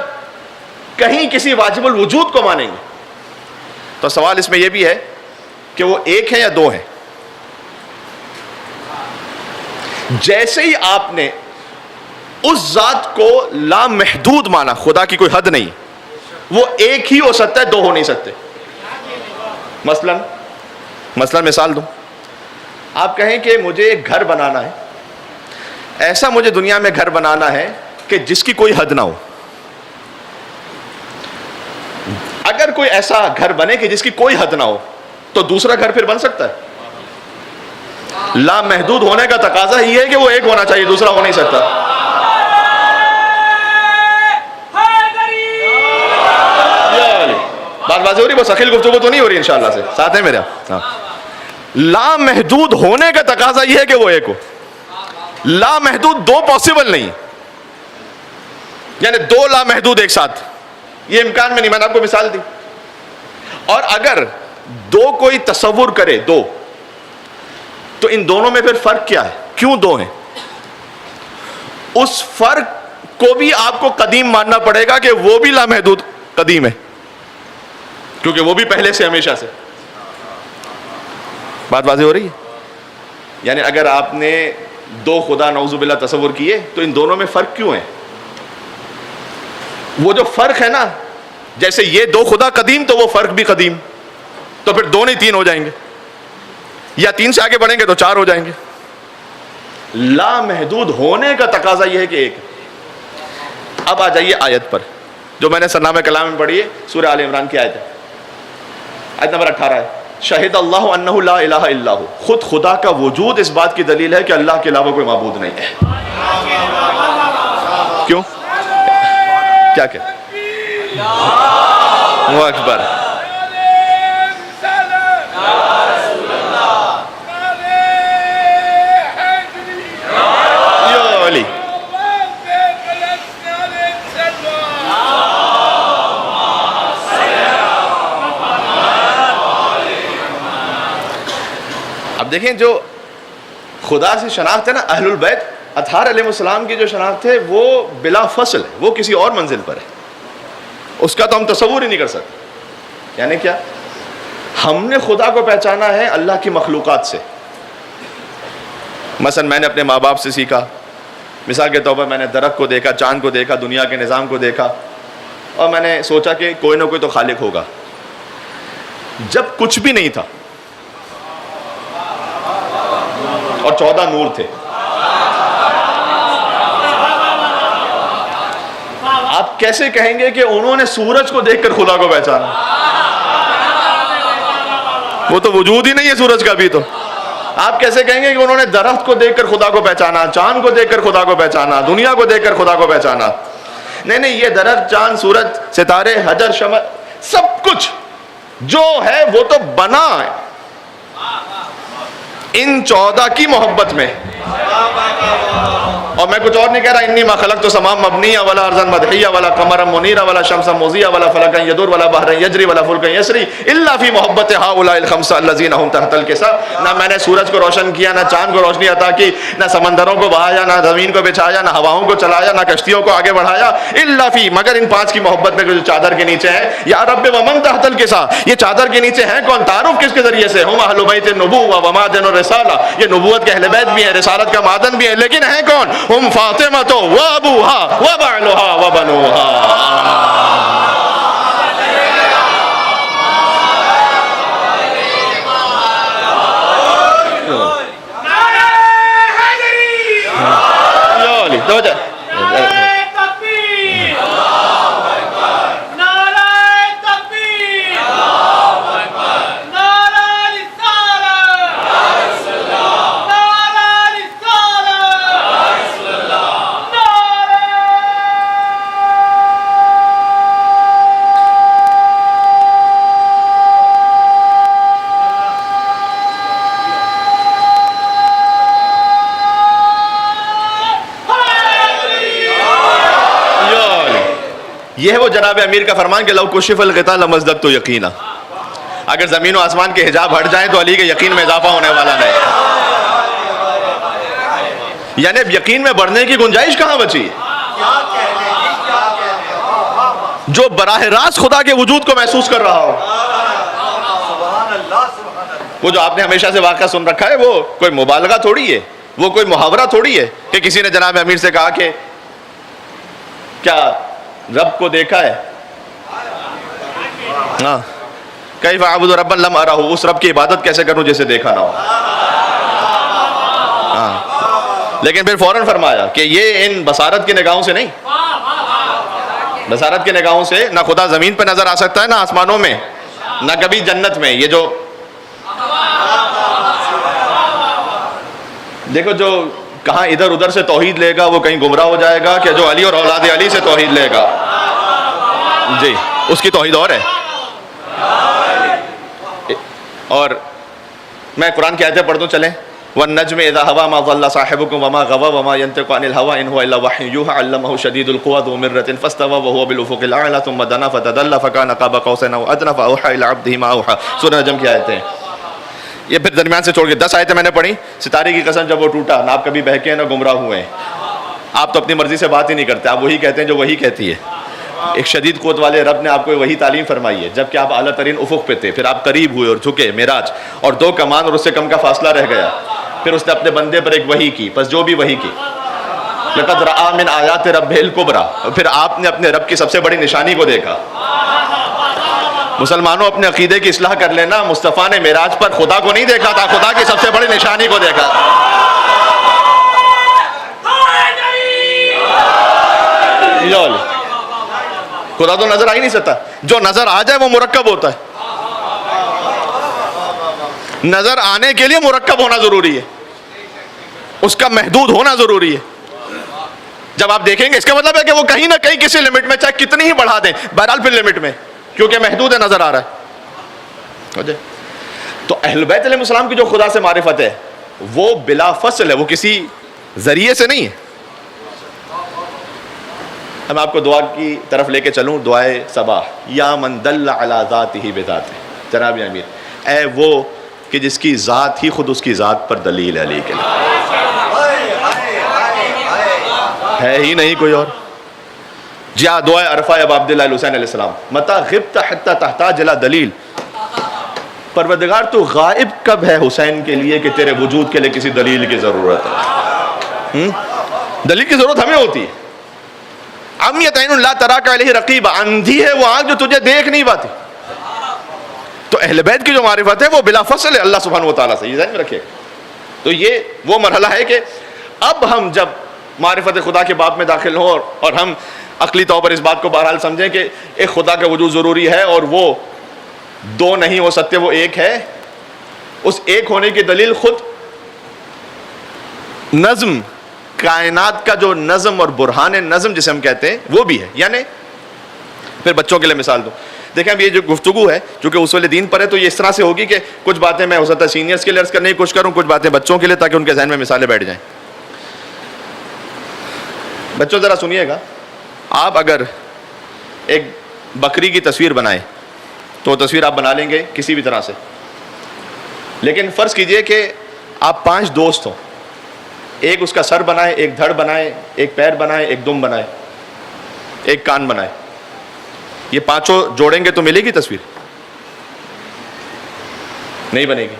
کہیں کسی واجب الوجود کو مانیں گے تو سوال اس میں یہ بھی ہے کہ وہ 1 ہے یا 2 ہے. جیسے ہی آپ نے اس ذات کو لامحدود مانا، خدا کی کوئی حد نہیں، وہ 1 ہی ہو سکتا ہے، 2 ہو نہیں سکتے. مثلا مثال دوں، آپ کہیں کہ مجھے ایک گھر بنانا ہے، ایسا مجھے دنیا میں گھر بنانا ہے کہ جس کی کوئی حد نہ ہو. اگر کوئی ایسا گھر بنے کہ جس کی کوئی حد نہ ہو تو دوسرا گھر پھر بن سکتا ہے. لامحدود ہونے کا تقاضا یہ ہے کہ وہ 1 ہونا چاہیے، دوسرا ہو نہیں سکتا. بات واضح ہو رہی، بس عقیل گفتگو تو نہیں ہو رہی انشاءاللہ سے، ساتھ ہے میرا. لامحدود ہونے کا تقاضا یہ ہے کہ وہ 1 ہو. لامحدود 2 پاسبل نہیں، یعنی 2 لامحدود ایک ساتھ، یہ امکان میں نہیں. میں نے آپ کو مثال دی. اور اگر 2 کوئی تصور کرے 2، تو ان دونوں میں پھر فرق کیا ہے، کیوں 2 ہیں؟ اس فرق کو بھی آپ کو قدیم ماننا پڑے گا کہ وہ بھی لامحدود قدیم ہے، کیونکہ وہ بھی پہلے سے ہمیشہ سے. بات واضح ہو رہی ہے؟ یعنی اگر آپ نے 2 خدا نعوذ باللہ تصور کیے تو ان دونوں میں فرق کیوں ہے؟ وہ جو فرق ہے نا، جیسے یہ 2 خدا قدیم تو وہ فرق بھی قدیم، تو پھر 2 نہیں 3 ہو جائیں گے، یا 3 سے آگے بڑھیں گے تو 4 ہو جائیں گے. لامحدود ہونے کا تقاضا یہ ہے کہ 1. اب آ جائیے آیت پر جو میں نے سرنامہ کلام میں پڑھی ہے، سورہ آل عمران کی آیت ہے، آیت نمبر 18 ہے. شہد اللہ انہ لا الہ الا ہو، خود خدا کا وجود اس بات کی دلیل ہے کہ اللہ کے علاوہ کوئی معبود نہیں ہے. کیوں؟ کیا کہ اللہ اکبر. اب دیکھیں جو خدا سے شناخت ہے نا، اہل البیت اطہار علیہ السلام کی جو شناخت ہے وہ بلا فصل ہے، وہ کسی اور منزل پر ہے، اس کا تو ہم تصور ہی نہیں کر سکتے. یعنی کیا؟ ہم نے خدا کو پہچانا ہے اللہ کی مخلوقات سے. مثلا میں نے اپنے ماں باپ سے سیکھا، مثال کے طور پر میں نے درخت کو دیکھا، چاند کو دیکھا، دنیا کے نظام کو دیکھا، اور میں نے سوچا کہ کوئی نہ کوئی تو خالق ہوگا. جب کچھ بھی نہیں تھا اور 14 نور تھے. آپ کیسے کہیں گے کہ انہوں نے سورج کو دیکھ کر خدا کو پہچانا؟ وہ تو وجود ہی نہیں ہے سورج کا بھی. تو آپ کیسے کہیں گے کہ انہوں نے درخت کو دیکھ کر خدا کو پہچانا, چاند کو دیکھ کر خدا کو پہچانا, دنیا کو دیکھ کر خدا کو پہچانا؟ نہیں, یہ درخت, چاند, سورج, ستارے, حجر, شمع, سب کچھ جو ہے وہ تو بنا ہے ان 14 کی محبت میں. اور میں کچھ اور نہیں کہہ رہا. انی ما خلقت السماء مبنیہ ولا ارضا مدحیہ ولا قمرا منیرا ولا شمسا مضیہ ولا فلکا یدور ولا بحرا یجری ولا فلکا یسری الا فی محبت هؤلاء الخمسہ الذین هم تحت الکسا. نہ میں نے سورج کو روشن کیا, نہ چاند کو روشنی عطا کی, نہ سمندروں کو بہایا, نہ زمین کو بچھایا, نہ ہواؤں کو چلایا, نہ کشتیوں کو آگے بڑھایا, الا فی, مگر ان 5 کی محبت میں جو چادر کے نیچے ہے. یا رب ومن تحت الکسا, یہ چادر کے نیچے ہیں کون؟ تعارف کس کے ذریعے سے؟ ہم اہل بیت النبوہ ومعدن الرسالہ, یہ نبوت کے اہل بیت بھی ہیں, رسالت کا معدن بھی ہے, لیکن ہیں کون؟ ہم فاطمہ و ابوہا و بعلہا و بنوہا. یہ ہے وہ جناب امیر کا فرمان کہ لو کشف الغطاء لمزددت یقینا. اگر زمین و آسمان کے حجاب ہٹ جائیں تو علی کے یقین میں اضافہ ہونے والا نہیں. یعنی اب یقین میں بڑھنے کی گنجائش کہاں بچی؟ جو براہ راست خدا کے وجود کو محسوس کر رہا ہو. وہ جو آپ نے ہمیشہ سے واقعہ سن رکھا ہے, وہ کوئی مبالغہ تھوڑی ہے, وہ کوئی محاورہ تھوڑی ہے کہ کسی نے جناب امیر سے کہا کہ کیا رب کو دیکھا ہے؟ ہاں, کیف اعبد ربا لم ارہ, اس رب کی عبادت کیسے کروں جسے دیکھا نہ ہو. ہاں, لیکن پھر فوراً فرمایا کہ یہ ان بصارت کی نگاہوں سے نہیں, بصارت کی نگاہوں سے نہ خدا زمین پہ نظر آ سکتا ہے, نہ آسمانوں میں, نہ کبھی جنت میں. یہ جو دیکھو جو کہاں ادھر ادھر سے توحید لے گا وہ کہیں گمراہ ہو جائے گا, کہ جو علی اور اولاد علی سے توحید لے گا جی اس کی توحید اور ہے. اور میں قرآن کی آیتیں پڑھ دوں چلیں. وَالنَّجْمِ إِذَا هَوَىٰ مَا ضَلَّ صَاحِبُكُمْ وَمَا غَوَىٰ وَمَا يَنطِقُ عَنِ الْهَوَىٰ إِنْ هُوَ إِلَّا وَحْيٌ يُوحَىٰ عَلَّمَهُ شَدِيدُ الْقُوَىٰ ذُو مِرَّةٍ فَاسْتَوَىٰ وَهُوَ بِالْأُفُقِ الْأَعْلَىٰ ثُمَّ دَنَا فَتَدَلَّىٰ فَكَانَ قَابَ قَوْسَيْنِ أَوْ أَدْنَىٰ فَأَوْحَىٰ إِلَىٰ عَبْدِهِ مَا أَوْحَىٰ. سورہ نجم کی آیتیں یہ پھر درمیان سے چھوڑ کے 10 آیتیں میں نے پڑھی. ستارے کی قسم جب وہ ٹوٹا, نہ آپ کبھی بہکے نہ گمراہ ہوئے. آپ تو اپنی مرضی سے بات ہی نہیں کرتے, آپ وہی کہتے ہیں جو وہی کہتی ہے. ایک شدید قوت والے رب نے آپ کو وہی تعلیم فرمائی ہے جبکہ آپ اعلیٰ ترین افق پہ تھے. پھر آپ قریب ہوئے اور جھکے معراج, اور 2 کمان اور اس سے کم کا فاصلہ رہ گیا. پھر اس نے اپنے بندے پر ایک وحی کی, بس جو بھی وحی کی لقد رأى من آیات ربہ الکبریٰ, پھر آپ نے اپنے رب کی سب سے بڑی نشانی کو دیکھا. مسلمانوں اپنے عقیدے کی اصلاح کر لینا. مصطفیٰ نے معراج پر خدا کو نہیں دیکھا تھا, خدا کی سب سے بڑی نشانی کو دیکھا. خدا تو نظر آ ہی نہیں سکتا, جو نظر آ جائے وہ مرکب ہوتا ہے. نظر آنے کے لیے مرکب ہونا ضروری ہے, اس کا محدود ہونا ضروری ہے. جب آپ دیکھیں گے اس کا مطلب ہے کہ وہ کہیں نہ کہیں کسی لمٹ میں, چاہے کتنی ہی بڑھا دیں, بہرحال پھر لمٹ میں, کیونکہ محدود ہے, نظر آ رہا ہے. تو اہل بیت علیہ السلام کی جو خدا سے معرفت ہے وہ بلا فصل ہے, وہ کسی ذریعے سے نہیں ہے. ہم آپ کو دعا کی طرف لے کے چلوں, دعائے صباح. یا من دل علی ذاتہ بذاتہ, جناب امیر, اے وہ کہ جس کی ذات ہی خود اس کی ذات پر دلیل ہے علی کے لیے, ہے ہی نہیں کوئی اور. جیا دعائے عرفہ اب عبداللہ حسین علیہ السلام, متا غبت حتی تحتاج الی دلیل, پروردگار تو غائب کب ہے حسین کے لیے کہ تیرے وجود کے لیے کسی دلیل کی ضرورت ہے. دلیل کی ضرورت ہمیں ہوتی ہے. عمیت عین لا تراک علیہ رقیب, اندھی ہے وہ آنکھ جو تجھے دیکھ نہیں پاتی. تو اہل بیت کی جو معرفت ہے وہ بلا فصل ہے اللہ سبحانہ و تعالیٰ سے, یہ ذہن میں رکھیے. تو یہ وہ مرحلہ ہے کہ اب ہم جب معرفت خدا کے باب میں داخل ہوں اور ہم عقلی طور پر اس بات کو بہرحال سمجھیں کہ ایک خدا کا وجود ضروری ہے اور وہ دو نہیں ہو سکتے، وہ ایک ہے، اس ایک ہونے کی دلیل خود نظم، کائنات کا جو نظم اور برہان نظم جسے ہم کہتے ہیں وہ بھی ہے. یعنی پھر بچوں کے لیے مثال دو. دیکھیں اب یہ جو گفتگو ہے چونکہ اصول دین پر ہے تو یہ اس طرح سے ہوگی کہ کچھ باتیں میں ہو سکتا ہے سینئرز کے لیے عرض کرنے کی کوشش کروں، کچھ باتیں بچوں کے لیے تاکہ ان کے ذہن میں مثالیں بیٹھ جائیں. بچوں ذرا سنیے گا، آپ اگر ایک بکری کی تصویر بنائیں تو وہ تصویر آپ بنا لیں گے کسی بھی طرح سے، لیکن فرض کیجئے کہ آپ 5 دوست ہوں، ایک اس کا سر بنائے، ایک دھڑ بنائے، ایک پیر بنائے، ایک دم بنائے، ایک کان بنائے. یہ 5 جوڑیں گے تو ملے گی تصویر؟ نہیں بنے گی،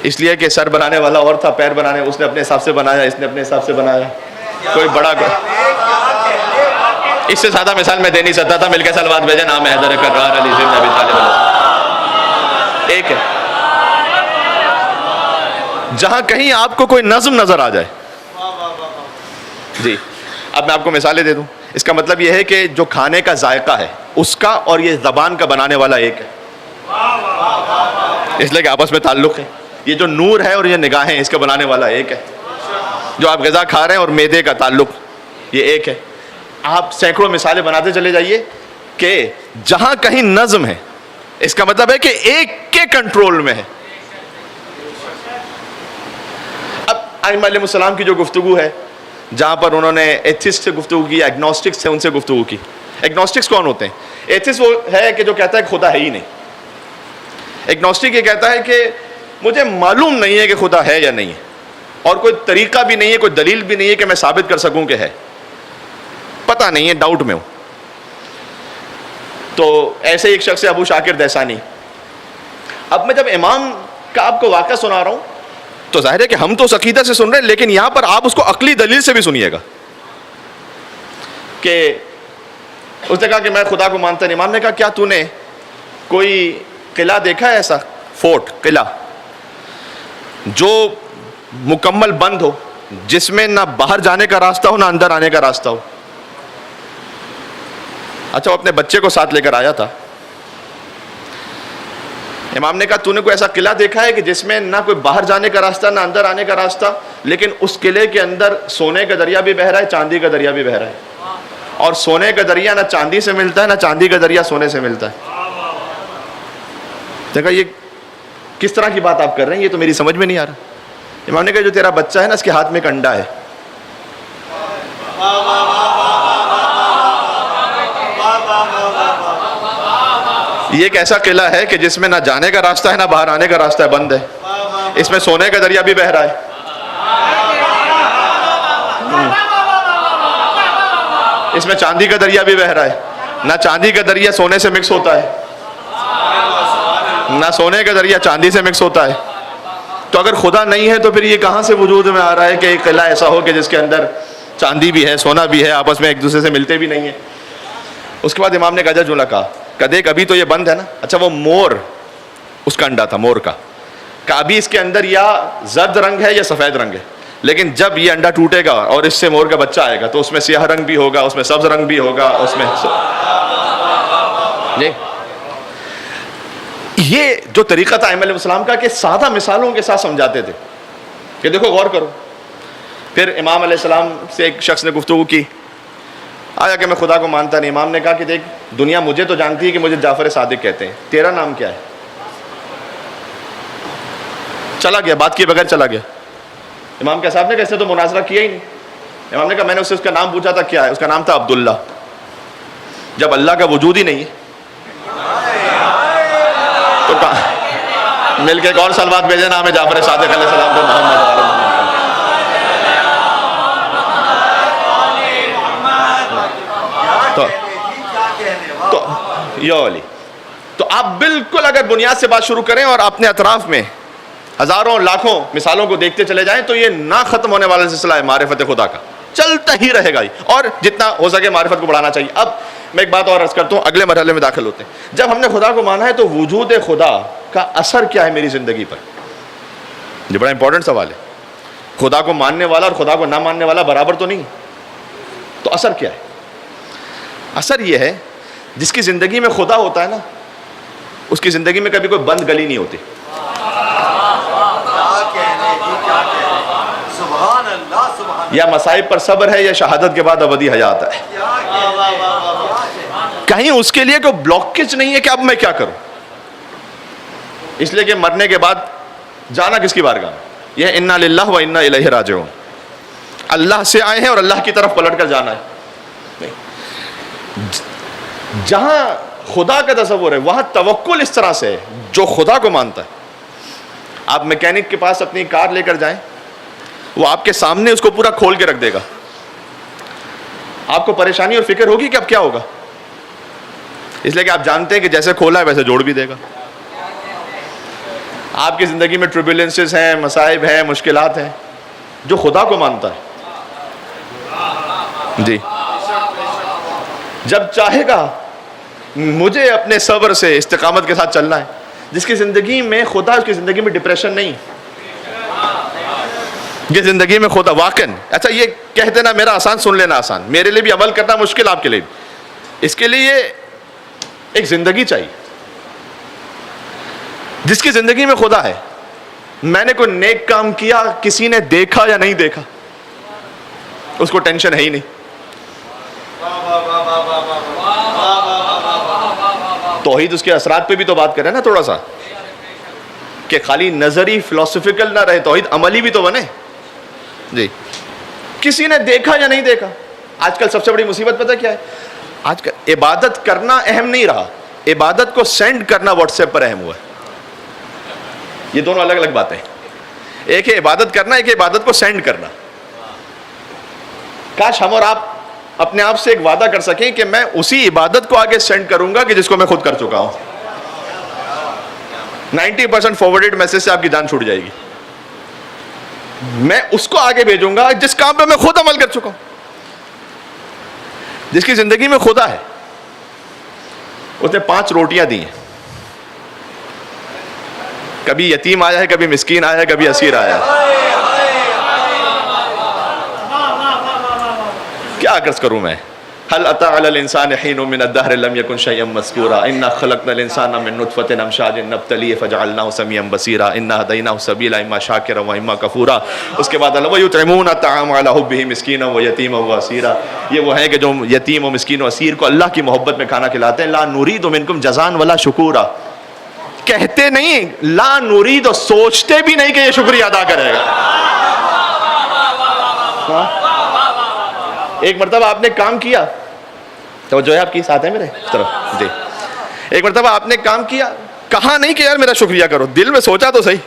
اس لیے کہ سر بنانے والا اور تھا، پیر بنانے اس نے اپنے حساب سے بنایا، اس نے اپنے حساب سے بنایا. کوئی بڑا اس سے زیادہ مثال میں دے نہیں سکتا تھا. مل کے سلوات بھیجیں. نام حیدر کرار علی بن ابی طالب. ایک ہے. جہاں کہیں آپ کو کوئی نظم نظر آ جائے، جی اب میں آپ کو مثالیں دے دوں. اس کا مطلب یہ ہے کہ جو کھانے کا ذائقہ ہے اس کا اور یہ زبان کا بنانے والا ایک ہے، اس لیے کہ آپس میں تعلق ہے. یہ جو نور ہے اور یہ نگاہیں اس کا بنانے والا ایک ہے. جو آپ غذا کھا رہے ہیں اور معدے کا تعلق یہ ایک ہے. آپ سینکڑوں مثالیں بناتے چلے جائیے کہ جہاں کہیں نظم ہے اس کا مطلب ہے کہ ایک کے کنٹرول میں ہے. اب ائمہ علیہ السلام کی جو گفتگو ہے جہاں پر انہوں نے ایتھسٹ سے گفتگو کی، ایگنوسٹکس سے ان سے گفتگو کی. ایگنوسٹکس کون ہوتے ہیں؟ ایتھسٹ وہ ہے کہ جو کہتا ہے کہ خدا ہے ہی نہیں. ایگنوسٹک یہ کہتا ہے کہ مجھے معلوم نہیں ہے کہ خدا ہے یا نہیں ہے، اور کوئی طریقہ بھی نہیں ہے، کوئی دلیل بھی نہیں ہے کہ میں ثابت کر سکوں کہ ہے، پتہ نہیں ہے، ڈاؤٹ میں ہوں. تو ایسے ایک شخص ہے ابو شاکر دیسانی. اب میں جب امام کا آپ کو واقعہ سنا رہا ہوں تو ظاہر ہے کہ ہم تو اس عقیدہ سے سن رہے ہیں، لیکن یہاں پر آپ اس کو عقلی دلیل سے بھی سنیے گا. کہ اس نے کہا کہ میں خدا کو مانتا نہیں. امام نے کہا کیا تو نے کوئی قلعہ دیکھا ہے، ایسا فورٹ، قلعہ جو مکمل بند ہو، جس میں نہ باہر جانے کا راستہ ہو نہ اندر آنے کا راستہ ہو؟ اچھا وہ اپنے بچے کو ساتھ لے کر آیا تھا. امام نے کہا تو نے کوئی ایسا قلعہ دیکھا ہے کہ جس میں نہ کوئی باہر جانے کا راستہ نہ اندر آنے کا راستہ، لیکن اس قلعے کے اندر سونے کا دریا بھی بہہ رہا ہے، چاندی کا دریا بھی بہہ رہا ہے، اور سونے کا دریا نہ چاندی سے ملتا ہے نہ چاندی کا دریا سونے سے ملتا ہے. دیکھا یہ کس طرح کی بات آپ کر رہے ہیں، یہ تو میری سمجھ میں نہیں آ رہا. امام نے کہا جو تیرا بچہ ہے نا اس کے ہاتھ میں ایک انڈا ہے. یہ ایک ایسا قلعہ ہے کہ جس میں نہ جانے کا راستہ ہے نہ باہر آنے کا راستہ ہے، بند ہے. اس میں سونے کا دریا بھی بہہ رہا ہے. اس میں چاندی کا دریا بھی بہہ رہا ہے. نہ چاندی کا دریا سونے سے مکس ہوتا ہے نہ سونے کا دریا چاندی سے مکس ہوتا ہے. تو اگر خدا نہیں ہے تو پھر یہ کہاں سے وجود میں آ رہا ہے کہ ایک قلعہ ایسا ہو کہ جس کے اندر چاندی بھی ہے، سونا بھی ہے، آپس میں ایک دوسرے سے ملتے بھی نہیں ہیں. اس کے بعد امام نے کہا جملہ کہا کہ دیکھ ابھی تو یہ بند ہے نا. اچھا وہ مور، اس کا انڈا تھا مور کا، کہ ابھی اس کے اندر یا زرد رنگ ہے یا سفید رنگ ہے، لیکن جب یہ انڈا ٹوٹے گا اور اس سے مور کا بچہ آئے گا تو اس میں سیاہ رنگ بھی ہوگا، اس میں سبز رنگ بھی ہوگا، اس میں جی. یہ جو طریقہ تھا ائمہ علیہ السلام کا کہ سادہ مثالوں کے ساتھ سمجھاتے تھے کہ دیکھو غور کرو. پھر امام علیہ السلام سے ایک شخص نے گفتگو کی، آیا کہ میں خدا کو مانتا نہیں. امام نے کہا کہ دیکھ دنیا مجھے تو جانتی ہے کہ مجھے جعفر صادق کہتے ہیں، تیرا نام کیا ہے؟ چلا گیا، بات کیے بغیر چلا گیا. امام کے صاحب نے کیسے تو مناظرہ کیا ہی نہیں. امام نے کہا میں نے اس سے اس کا نام پوچھا تھا کیا ہے، اس کا نام تھا عبداللہ. جب اللہ کا وجود ہی نہیں ہے تو مل کے ایک اور سلوات بھیجے نام ہے جعفر صادق علیہ السلام کو محمد. تو آپ بالکل اگر بنیاد سے بات شروع کریں اور اپنے اطراف میں ہزاروں لاکھوں مثالوں کو دیکھتے چلے جائیں تو یہ نہ ختم ہونے والا سلسلہ ہے معرفت خدا کا، چلتا ہی رہے گا ہی، اور جتنا ہو سکے معرفت کو بڑھانا چاہیے. اب میں ایک بات اور عرض کرتا ہوں، اگلے مرحلے میں داخل ہوتے ہیں. جب ہم نے خدا کو مانا ہے تو وجود خدا کا اثر کیا ہے میری زندگی پر؟ یہ بڑا امپورٹنٹ سوال ہے. خدا کو ماننے والا اور خدا کو نہ ماننے والا برابر تو نہیں. تو اثر کیا ہے؟ اثر یہ ہے جس کی زندگی میں خدا ہوتا ہے نا, اس کی زندگی میں کبھی کوئی بند گلی نہیں ہوتی. یا مصائب پر صبر ہے یا شہادت کے بعد ابدی حیات ہے. کہیں اس کے لیے کوئی بلاکیج نہیں ہے کہ اب میں کیا کروں, اس لیے کہ مرنے کے بعد جانا کس کی بارگاہ میں, یہ انا للہ و انا الیہ راجعون, اللہ سے آئے ہیں اور اللہ کی طرف پلٹ کر جانا ہے. جہاں خدا کا تصور ہے وہاں توکل اس طرح سے ہے, جو خدا کو مانتا ہے. آپ میکینک کے پاس اپنی کار لے کر جائیں, وہ آپ کے سامنے اس کو پورا کھول کے رکھ دے گا. آپ کو پریشانی اور فکر ہوگی کہ اب کیا ہوگا, اس لیے کہ آپ جانتے ہیں کہ جیسے کھولا ہے ویسے جوڑ بھی دے گا. آپ کی زندگی میں ٹربولنسز ہیں, مصائب ہیں, مشکلات ہیں. جو خدا کو مانتا ہے جی, جب چاہے گا مجھے اپنے صبر سے استقامت کے ساتھ چلنا ہے. جس کی زندگی میں خدا, اس کی زندگی میں ڈپریشن نہیں. یہ زندگی میں خدا واقعاً, اچھا یہ کہتے نا میرا آسان سن لینا آسان, میرے لیے بھی عمل کرنا مشکل, آپ کے لیے بھی. اس کے لیے ایک زندگی چاہیے جس کی زندگی میں خدا ہے. میں نے کوئی نیک کام کیا, کسی نے دیکھا یا نہیں دیکھا, اس کو ٹینشن ہے ہی نہیں. توحید اس کے اثرات پہ بھی تو بات کریں نا تھوڑا سا, کہ خالی نظری فلسفیکل نہ رہے, توحید عملی بھی تو بنے جی. کسی نے دیکھا یا نہیں دیکھا. آج کل سب سے بڑی مصیبت پتہ کیا ہے, آج کل عبادت کرنا اہم نہیں رہا, عبادت کو سینڈ کرنا واٹس ایپ پر اہم ہوا ہے. یہ دونوں الگ الگ باتیں ہیں. ایک ہے عبادت کرنا, ایک ہے عبادت کو سینڈ کرنا. کاش ہم اور آپ اپنے آپ سے ایک وعدہ کر سکیں کہ میں اسی عبادت کو آگے سینڈ کروں گا کہ جس کو میں خود کر چکا ہوں. 90% فارورڈڈ میسج سے آپ کی جان چھوٹ جائے گی. میں اس کو آگے بھیجوں گا جس کام پہ میں خود عمل کر چکا ہوں. جس کی زندگی میں خدا ہے, اس نے 5 روٹیاں دی ہیں. کبھی یتیم آیا ہے, کبھی مسکین آیا ہے, کبھی اسیر آیا ہے. کیا عرض کروں میں. هل اتى على الانسان حين من الدهر لم يكن شيئا مذكورا انا خلقنا الانسان من نطفه امشاج نبتليه فجعلناه سميعا بصيرا انا هديناه السبيل اما شاكرا واما كفورا. اس کے بعد اللہ ويطعمون الطعام على حبه مسكينا ويتيما واسيرا. یہ وہ ہیں کہ جو یتیم و مسکین و اسیر کو اللہ کی محبت میں کھانا کھلاتے ہیں. لا نريد منكم جزاء ولا شکورا. کہتے نہیں, لا نريد, سوچتے بھی نہیں کہ یہ شکریہ ادا کرے گا. ایک مرتبہ آپ نے کام کیا, تو جو ہے آپ کی ساتھ ہے میرے طرف جی, ایک مرتبہ آپ نے کام کیا, کہا نہیں کہ یار میرا شکریہ کرو, دل میں سوچا تو صحیح.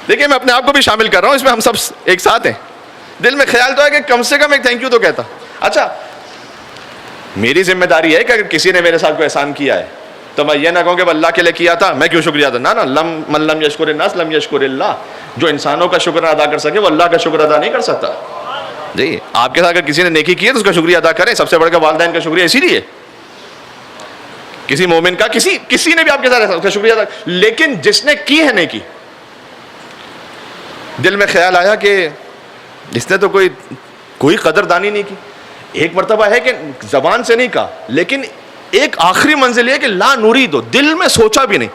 دیکھیں میں اپنے آپ کو بھی شامل کر رہا ہوں اس میں, ہم سب ایک ساتھ ہیں. دل میں خیال تو ہے کہ کم سے کم ایک تھینک یو تو کہتا. اچھا میری ذمہ داری ہے کہ اگر کسی نے میرے ساتھ کوئی احسان کیا ہے تو میں یہ نہ کہوں کہ اللہ کے لیے کیا تھا, میں کیوں شکریہ ادا. نہ من لم یشکر الناس لم یشکر اللہ. جو انسانوں کا شکر ادا کر سکے وہ اللہ کا شکر ادا نہیں کر سکتا جی. آپ کے ساتھ اگر کسی نے نیکی کی ہے تو اس کا شکریہ ادا کریں. سب سے بڑھ کر والدین کا شکریہ اسی لیے, کسی مومن کا, کسی نے بھی آپ کے ساتھ اس کا شکریہ ادا. لیکن جس نے کی ہے نیکی, دل میں خیال آیا کہ اس نے تو کوئی قدردانی نہیں کی. ایک مرتبہ ہے کہ زبان سے نہیں کہا, لیکن ایک آخری منزل یہ کہ لا نريد, دل میں سوچا بھی نہیں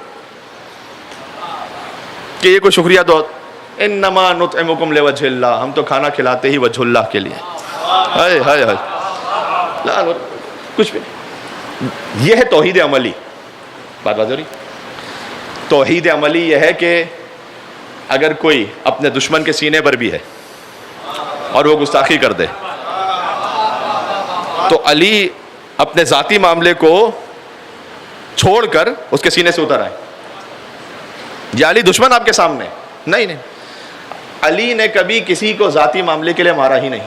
کہ یہ کوئی شکریہ دو. انما نطعمکم لوجہ اللہ, ہم تو کھانا کھلاتے ہی وجہ اللہ کے لیے. ہائے ہائے ہائے, کچھ بھی نہیں. یہ ہے توحید عملی. بات ہو رہی. توحید عملی یہ ہے کہ اگر کوئی اپنے دشمن کے سینے پر بھی ہے اور وہ گستاخی کر دے تو علی اپنے ذاتی معاملے کو چھوڑ کر اس کے سینے سے اتر آئے. یا علی دشمن آپ کے سامنے نہیں. علی نے کبھی کسی کو ذاتی معاملے کے لیے مارا ہی نہیں.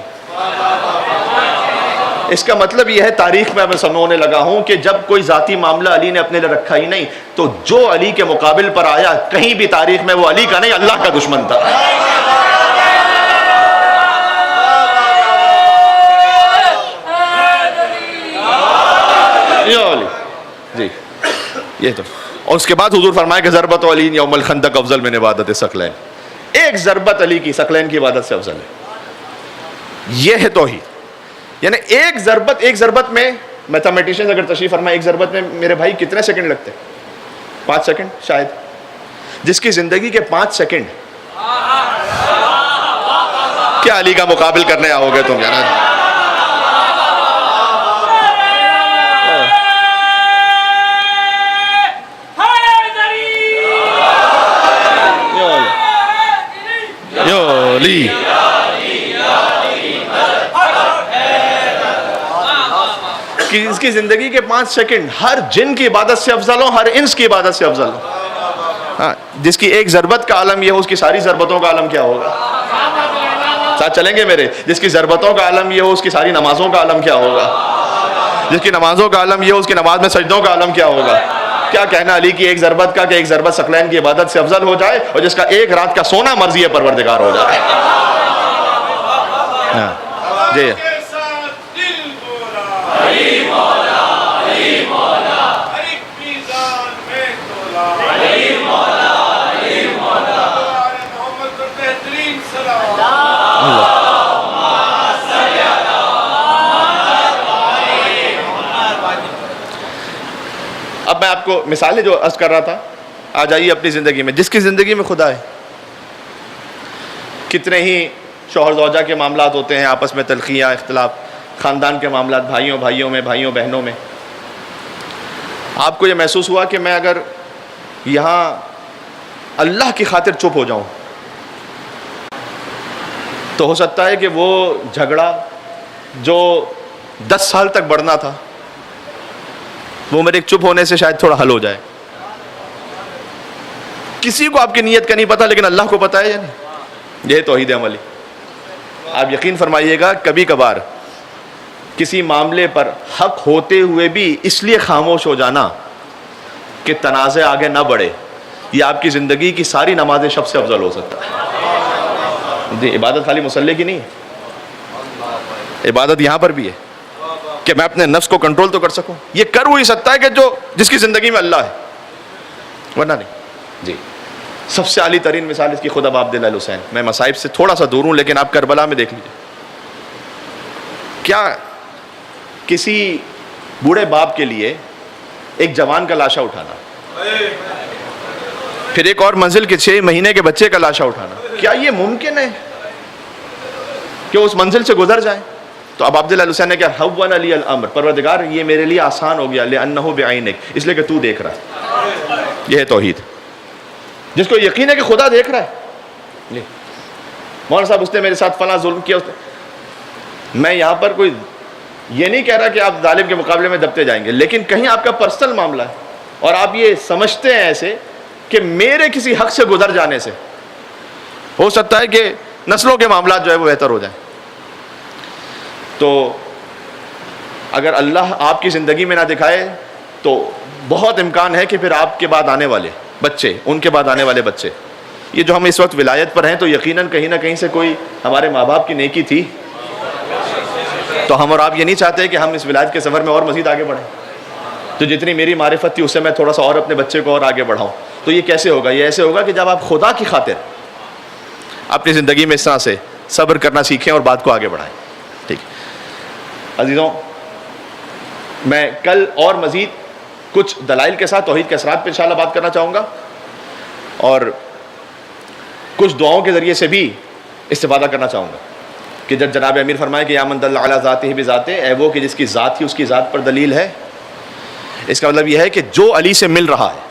اس کا مطلب یہ ہے, تاریخ میں میں سمجھنے لگا ہوں کہ جب کوئی ذاتی معاملہ علی نے اپنے لیے رکھا ہی نہیں, تو جو علی کے مقابل پر آیا کہیں بھی تاریخ میں وہ علی کا نہیں, اللہ کا دشمن تھا. جی یہ تو. اور اس کے بعد حضور فرمائے کہ ضربت علی یوم الخندق افضل من عبادت ثقلین، ایک ضربت علی کی ثقلین کی عبادت سے افضل ہے. یہ ہے توحید. یعنی ایک ضربت میں میتھمیٹیشین اگر تشریف فرمائے ایک ضربت میں میرے بھائی کتنے سیکنڈ لگتے؟ 5 سیکنڈ شاید. جس کی زندگی کے 5 سیکنڈ، کیا علی کا مقابل کرنے آؤ گے تم یار؟ اس کی زندگی کے 5 سیکنڈ ہر جن کی عبادت سے افضل ہو، ہر انس کی عبادت سے افضل ہو. جس کی ایک ضربت کا عالم یہ ہو، اس کی ساری ضربتوں کا عالم کیا ہوگا؟ ساتھ چلیں گے میرے؟ جس کی ضربتوں کا عالم یہ ہو، اس کی ساری نمازوں کا عالم کیا ہوگا؟ جس کی نمازوں کا عالم یہ ہو، اس کی نماز میں سجدوں کا عالم کیا ہوگا؟ کیا کہنا علی کی ایک ضربت کا کہ ایک ضربت ثقلین کی عبادت سے افضل ہو جائے، اور جس کا ایک رات کا سونا مرضی پروردگار ہو جائے. جی اب میں آپ کو مثالیں جو عرض کر رہا تھا، آ جائیے اپنی زندگی میں. جس کی زندگی میں خدا ہے، کتنے ہی شوہر زوجہ کے معاملات ہوتے ہیں، آپس میں تلخیاں، اختلاف، خاندان کے معاملات، بھائیوں میں، بھائیوں بہنوں میں. آپ کو یہ محسوس ہوا کہ میں اگر یہاں اللہ کی خاطر چپ ہو جاؤں تو ہو سکتا ہے کہ وہ جھگڑا جو 10 سال تک بڑھنا تھا وہ میرے چپ ہونے سے شاید تھوڑا حل ہو جائے. کسی کو آپ کی نیت کا نہیں پتا، لیکن اللہ کو پتا ہے یا نہیں؟ یہ توحید عملی. آپ یقین فرمائیے گا کبھی کبھار کسی معاملے پر حق ہوتے ہوئے بھی اس لیے خاموش ہو جانا کہ تنازع آگے نہ بڑھے، یہ آپ کی زندگی کی ساری نمازیں شب سے افضل ہو سکتا ہے. جی، عبادت خالی مصلی کی نہیں ہے، عبادت یہاں پر بھی ہے کہ میں اپنے نفس کو کنٹرول تو کر سکوں. یہ کر وہی سکتا ہے کہ جس کی زندگی میں اللہ ہے، ورنہ نہیں. جی، سب سے عالی ترین مثال اس کی خود ابا عبداللہ الحسین. میں مصائب سے تھوڑا سا دور ہوں، لیکن آپ کربلا میں دیکھ لیجیے. کیا کسی بوڑھے باپ کے لیے ایک جوان کا لاشا اٹھانا، پھر ایک اور منزل کے 6 مہینے کے بچے کا لاشا اٹھانا، کیا یہ ممکن ہے کہ اس منزل سے گزر جائیں؟ تو اب عبداللہ الحسین نے کیا، حوّن لی الامر، پروردگار یہ میرے لیے آسان ہو گیا، لأنہ بعینک، اس لیے کہ تو دیکھ رہا ہے. یہ ہے توحید، جس کو یقین ہے کہ خدا دیکھ رہا ہے. جی مولانا صاحب اس نے میرے ساتھ فلاں ظلم کیا، میں یہاں پر کوئی یہ نہیں کہہ رہا کہ آپ ظالم کے مقابلے میں دبتے جائیں گے، لیکن کہیں آپ کا پرسنل معاملہ ہے اور آپ یہ سمجھتے ہیں ایسے کہ میرے کسی حق سے گزر جانے سے ہو سکتا ہے کہ نسلوں کے معاملات جو ہے وہ بہتر ہو جائیں. تو اگر اللہ آپ کی زندگی میں نہ دکھائے تو بہت امکان ہے کہ پھر آپ کے بعد آنے والے بچے، ان کے بعد آنے والے بچے، یہ جو ہم اس وقت ولایت پر ہیں تو یقیناً کہیں نہ کہیں سے کوئی ہمارے ماں باپ کی نیکی تھی. تو ہم اور آپ یہ نہیں چاہتے کہ ہم اس ولایت کے سفر میں اور مزید آگے بڑھیں. تو جتنی میری معرفت تھی اس سے میں تھوڑا سا اور اپنے بچے کو اور آگے بڑھاؤں. تو یہ کیسے ہوگا؟ یہ ایسے ہوگا کہ جب آپ خدا کی خاطر اپنی زندگی میں اس طرح سے صبر کرنا سیکھیں اور بات کو آگے بڑھائیں. ٹھیک عزیزوں، میں کل اور مزید کچھ دلائل کے ساتھ توحید کے اثرات پہ انشاءاللہ بات کرنا چاہوں گا، اور کچھ دعاؤں کے ذریعے سے بھی استفادہ کرنا چاہوں گا کہ جب جناب امیر فرمائے کہ یا من دل علی ذاتہ بذاتہ، اے وہ کہ جس کی ذات ہی اس کی ذات پر دلیل ہے. اس کا مطلب یہ ہے کہ جو علی سے مل رہا ہے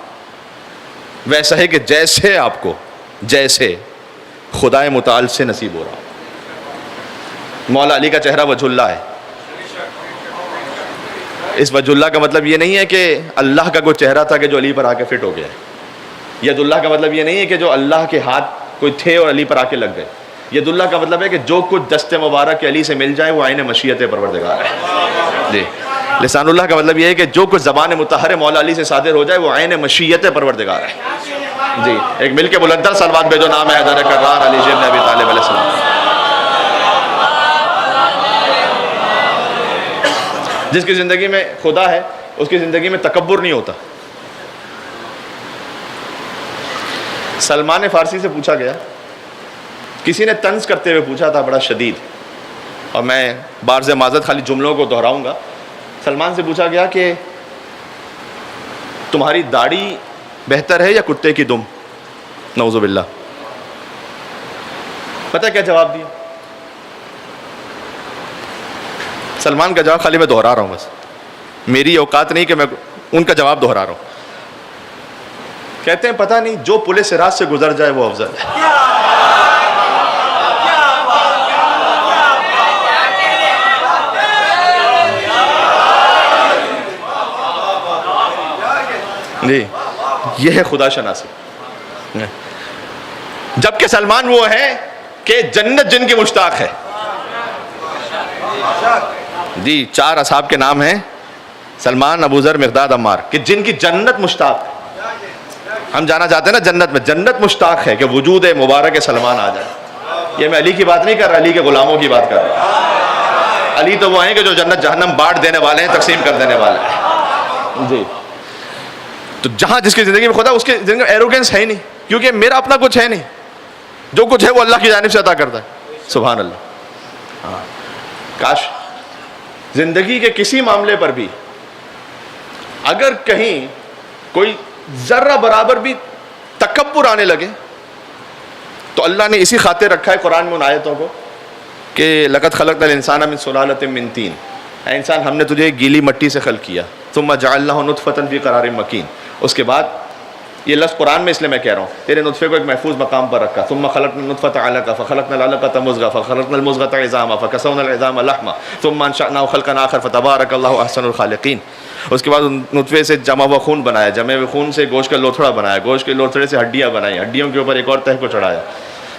ویسا ہے کہ جیسے آپ کو جیسے خدائے متعال سے نصیب ہو رہا. مولا علی کا چہرہ وجہ اللہ ہے. اس وجہ اللہ کا مطلب یہ نہیں ہے کہ اللہ کا کوئی چہرہ تھا کہ جو علی پر آ کے فٹ ہو گیا ہے. ید اللہ کا مطلب یہ نہیں ہے کہ جو اللہ کے ہاتھ کوئی تھے اور علی پر آ کے لگ گئے. ید اللہ کا مطلب ہے کہ جو کچھ دست مبارک علی سے مل جائے وہ عین مشیت پروردگار ہے. جی، لسان اللہ کا مطلب یہ ہے کہ جو کچھ زبان مطہر مولا علی سے صادر ہو جائے وہ عین مشیت پروردگار ہے. جی، ایک مل کے بلندر سلوات بھیجو، نام ہے حیدر کرار علی جن ابی طالب علیہ السلام. جس کی زندگی میں خدا ہے اس کی زندگی میں تکبر نہیں ہوتا. سلمان فارسی سے پوچھا گیا، کسی نے طنز کرتے ہوئے پوچھا تھا بڑا شدید، اور میں بارز معذرت خالی جملوں کو دہراؤں گا. سلمان سے پوچھا گیا کہ تمہاری داڑھی بہتر ہے یا کتے کی دم؟ نعوذ باللہ. پتہ کیا جواب دیا؟ سلمان کا جواب خالی میں دہرا رہا ہوں، بس میری اوقات نہیں کہ میں ان کا جواب دہرا رہا ہوں. کہتے ہیں پتہ نہیں جو پل صراط سے گزر جائے وہ افضل ہے. جی یہ ہے خدا شناسی. جبکہ سلمان وہ ہے کہ جنت جن کی مشتاق ہے. جی 4 اصحاب کے نام ہیں سلمان، ابو ذر، مقداد، عمار، کہ جن کی جنت مشتاق ہے. ہم جانا چاہتے ہیں نا جنت میں، جنت مشتاق ہے کہ وجود مبارک سلمان آ جائے. یہ میں علی کی بات نہیں کر رہا، علی کے غلاموں کی بات کر رہا ہوں. علی تو وہ ہیں کہ جو جنت جہنم بانٹ دینے والے ہیں، تقسیم کر دینے والے ہیں. جی تو جہاں جس کی زندگی میں خدا، اس کی زندگی میں ایروگنس ہے ہی نہیں، کیونکہ میرا اپنا کچھ ہے نہیں. جو کچھ ہے وہ اللہ کی جانب سے عطا کرتا ہے. سبحان اللہ. کاش زندگی کے کسی معاملے پر بھی اگر کہیں کوئی ذرہ برابر بھی تکبر آنے لگے تو اللہ نے اسی خاطر رکھا ہے قرآن میں ان آیتوں کو کہ لقد خلقنا الانسان من سلالۃ من طین. اے انسان ہم نے تجھے گیلی مٹی سے خلق کیا. ثم جعلناہ نطفۃ فی قرار مکین. اس کے بعد یہ لفظ قرآن میں اس لیے میں کہہ رہا ہوں، تیرے نطفے کو ایک محفوظ مقام پر رکھا. ثم خلقنا النطفۃ علقۃ فخلقنا العلقۃ مضغۃ فخلقنا المضغۃ عظاما فکسونا العظام لحما ثم انشأناه خلقا آخر فتبارک اللہ احسن الخالقین. اس کے بعد نطفے سے جمع ہوا خون بنایا، جمع ہوئے خون سے گوشت کا لوتھڑا بنایا، گوشت کے لوتھڑے سے ہڈیاں بنائی، ہڈیوں کے اوپر ایک اور تہہ کو چڑھایا.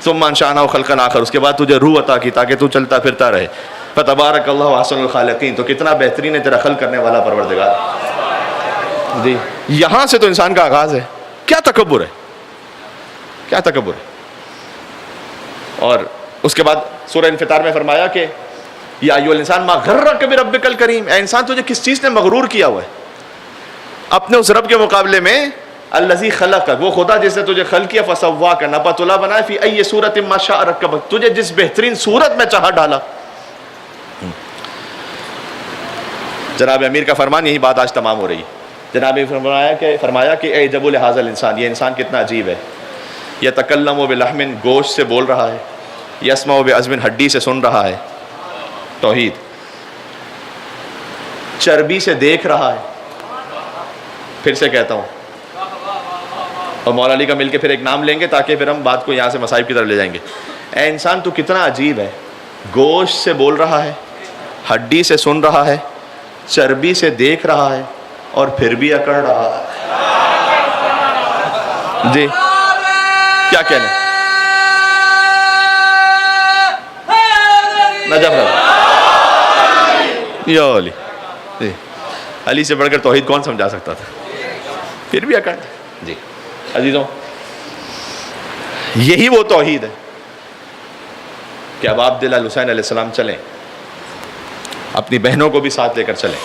ثم انشأناه خلقا آخر. اس کے بعد تجھے روح عطا کی تاکہ تو چلتا پھرتا رہے. فتبارک اللہ احسن الخالقین. تو کتنا بہترین ہے تیرا خلق کرنے والا پروردگار. جی یہاں سے تو انسان کا آغاز ہے. کیا تکبر ہے، کیا تکبر ہے. اور اس کے بعد سورہ انفطار میں فرمایا کہ یا ایھا الانسان ما غرک بربک الکریم. اے انسان تجھے کس چیز نے مغرور کیا ہوا ہے اپنے اس رب کے مقابلے میں. الذی خلقک، وہ خدا جس نے تجھے خلق کیا. فسواک، نپا تلا بنایا. فی ای صورت ما شاء رکبک، تجھے جس بہترین صورت میں چاہا ڈالا. جناب امیر کا فرمان، یہی بات آج تمام ہو رہی ہے. جناب فرمایا کہ اے جب لہذا الانسان، یہ انسان کتنا عجیب ہے. یتکلم بلحم، گوشت سے بول رہا ہے. یسمع بعظم، ہڈی سے سن رہا ہے توحید. چربی سے دیکھ رہا ہے. پھر سے کہتا ہوں، اور مولا علی کا مل کے پھر ایک نام لیں گے تاکہ پھر ہم بات کو یہاں سے مصائب کی طرف لے جائیں گے. اے انسان تو کتنا عجیب ہے، گوشت سے بول رہا ہے، ہڈی سے سن رہا ہے، چربی سے دیکھ رہا ہے، اور پھر بھی اکڑ رہا ہے. جی کیا کہنے. نجف یا علی. جی علی سے بڑھ کر توحید کون سمجھا سکتا تھا. پھر بھی اکڑ. جی عزیزوں، یہی وہ توحید ہے کہ اب آپ دل حسین علیہ السلام چلیں، اپنی بہنوں کو بھی ساتھ لے کر چلیں.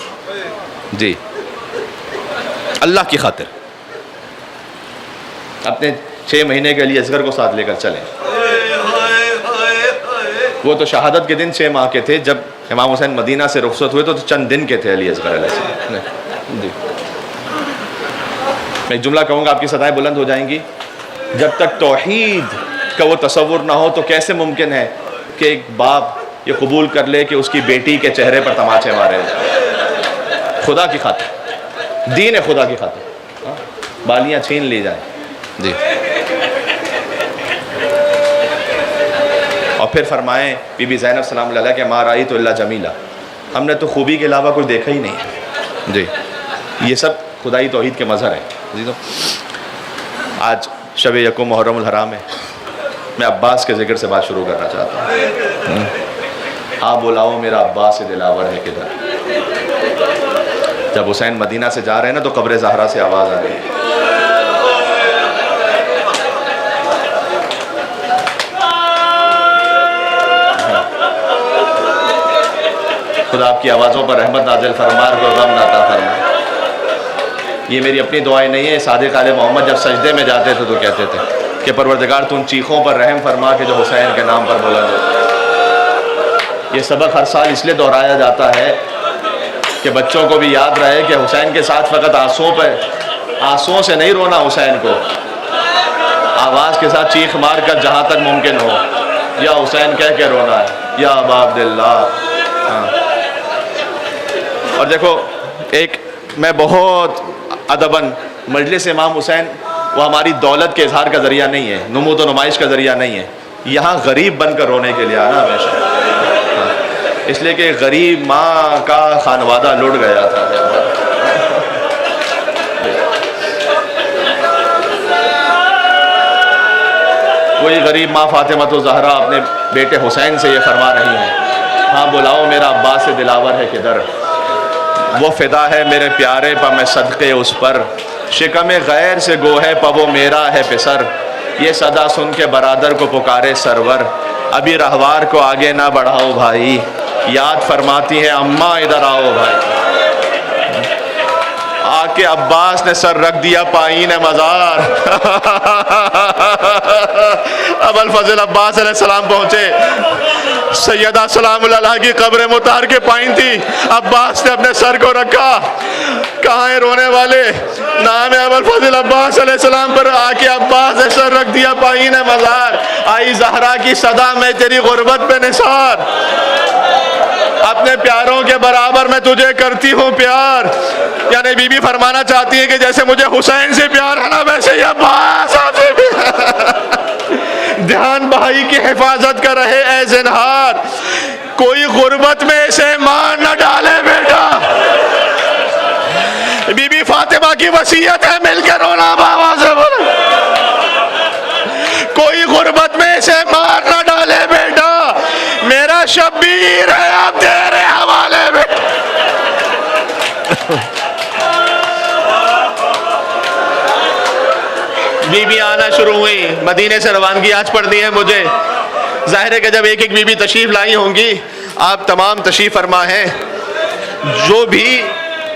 جی اللہ کی خاطر اپنے 6 مہینے کے علی اصغر کو ساتھ لے کر چلیں. وہ تو شہادت کے دن 6 ماہ کے تھے، جب امام حسین مدینہ سے رخصت ہوئے تو چند دن کے تھے علی اصغر علیہ السلام. جی میں ایک جملہ کہوں گا، آپ کی صدائیں بلند ہو جائیں گی. جب تک توحید کا وہ تصور نہ ہو تو کیسے ممکن ہے کہ ایک باپ یہ قبول کر لے کہ اس کی بیٹی کے چہرے پر تماچے مارے. خدا کی خاطر، دین خدا کی خاطر بالیاں چھین لی جائیں. جی اور پھر فرمائیں بی بی زینب سلام اللہ علیہ کہ ما رأیت الا جمیلہ، ہم نے تو خوبی کے علاوہ کچھ دیکھا ہی نہیں ہے. جی یہ سب خدائی توحید کے مظہر ہیں. آج شب یکم محرم الحرام ہے. میں عباس کے ذکر سے بات شروع کرنا چاہتا ہوں. ہاں بلاؤ میرا عباس دلاور ہے کدھر. جب حسین مدینہ سے جا رہے ہیں نا تو قبر زہرا سے آواز آ رہی ہے. خدا آپ کی آوازوں پر رحمت نازل فرما کو غم عطا فرما. یہ میری اپنی دعائیں نہیں ہیں. صادق آل محمد جب سجدے میں جاتے تھے تو کہتے تھے کہ پروردگار تو ان چیخوں پر رحم فرما کہ جو حسین کے نام پر بلند ہو۔ یہ سبق ہر سال اس لیے دہرایا جاتا ہے کہ بچوں کو بھی یاد رہے کہ حسین کے ساتھ فقط آنسوؤں سے نہیں رونا، حسین کو آواز کے ساتھ چیخ مار کر جہاں تک ممکن ہو یا حسین کہہ کے رونا ہے، یا ابا عبداللہ۔ اور دیکھو، ایک میں بہت ادباً، مجلس امام حسین وہ ہماری دولت کے اظہار کا ذریعہ نہیں ہے، نمود و نمائش کا ذریعہ نہیں ہے، یہاں غریب بن کر رونے کے لیے آنا ہمیشہ، اس لیے کہ غریب ماں کا خانوادہ لٹ گیا تھا۔ کوئی غریب ماں فاطمہ الزہرا اپنے بیٹے حسین سے یہ فرما رہی ہیں، ہاں بلاؤ میرا عباس دلاور ہے کدھر، وہ فدا ہے میرے پیارے پا میں صدقے اس پر، شکم غیر سے گو ہے پا وہ میرا ہے پسر، یہ صدا سن کے برادر کو پکارے سرور، ابھی رہوار کو آگے نہ بڑھاؤ بھائی، یاد فرماتی ہے اماں ادھر آؤ بھائی۔ آ کے عباس نے سر رکھ دیا پائین مزار، اب الفضل عباس علیہ السلام پہنچے، سیدہ سلام اللہ کی قبر مطہر کے پائن تھی، عباس نے اپنے سر کو رکھا، کہاں ہیں رونے والے، نام ہے ابو الفضل عباس علیہ السلام پر، آ کے عباس نے سر رکھ دیا پائین مزار، آئی زہرا کی صدا میں تیری غربت پہ نثار، اپنے پیاروں کے برابر میں تجھے کرتی ہوں پیار، یعنی بی بی فرمانا چاہتی ہے کہ جیسے مجھے حسین سے پیار ہے نا، ویسے ہی عباس آپ سے بھی دھیان بھائی کی حفاظت کر رہے اے زنہار، کوئی غربت میں اسے مار نہ ڈالے بیٹا، بی بی فاطمہ کی وصیت ہے مل کے رونا بابا سے بولو، کوئی غربت میں اسے مار نہ ڈالے بیٹا، میرا شبیر ہے اب تیرے حوالے میں۔ بی بی آنا شروع ہوئی، مدینے سے روانگی آج پڑھنی ہے مجھے، ظاہر ہے کہ جب ایک ایک بی بی تشریف لائی ہوں گی، آپ تمام تشریف فرما ہیں، جو بھی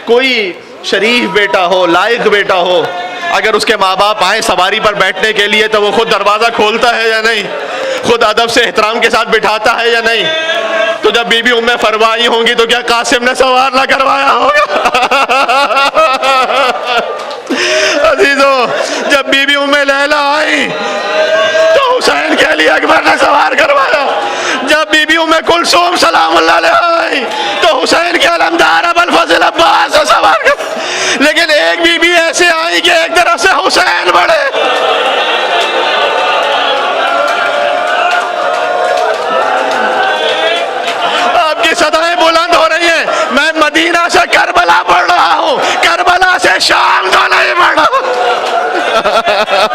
کوئی شریف بیٹا ہو، لائق بیٹا ہو، اگر اس کے ماں باپ آئیں سواری پر بیٹھنے کے لیے تو وہ خود دروازہ کھولتا ہے یا نہیں، خود ادب سے احترام کے ساتھ بٹھاتا ہے یا نہیں؟ تو جب بی بی ام فروائی ہوں گی تو کیا قاسم نے سوار نہ کروایا ہوگا؟ عزیزو، جب بی بی ام لیلا آئی تو حسین کے لیے اکبر نے سوار کروایا، جب بی بی ام کلثوم سلام اللہ علیہ آئی تو حسین کے علمدار ابو الفضل عباس سے سوار کروایا، لیکن ایک بی بی ایسے آئی کہ ایک طرف سے حسین بڑھے، صدایں بلند ہو رہی ہیں، میں مدینہ سے کربلا پڑھ رہا ہوں، کربلا سے شام کا نہیں پڑھ رہا۔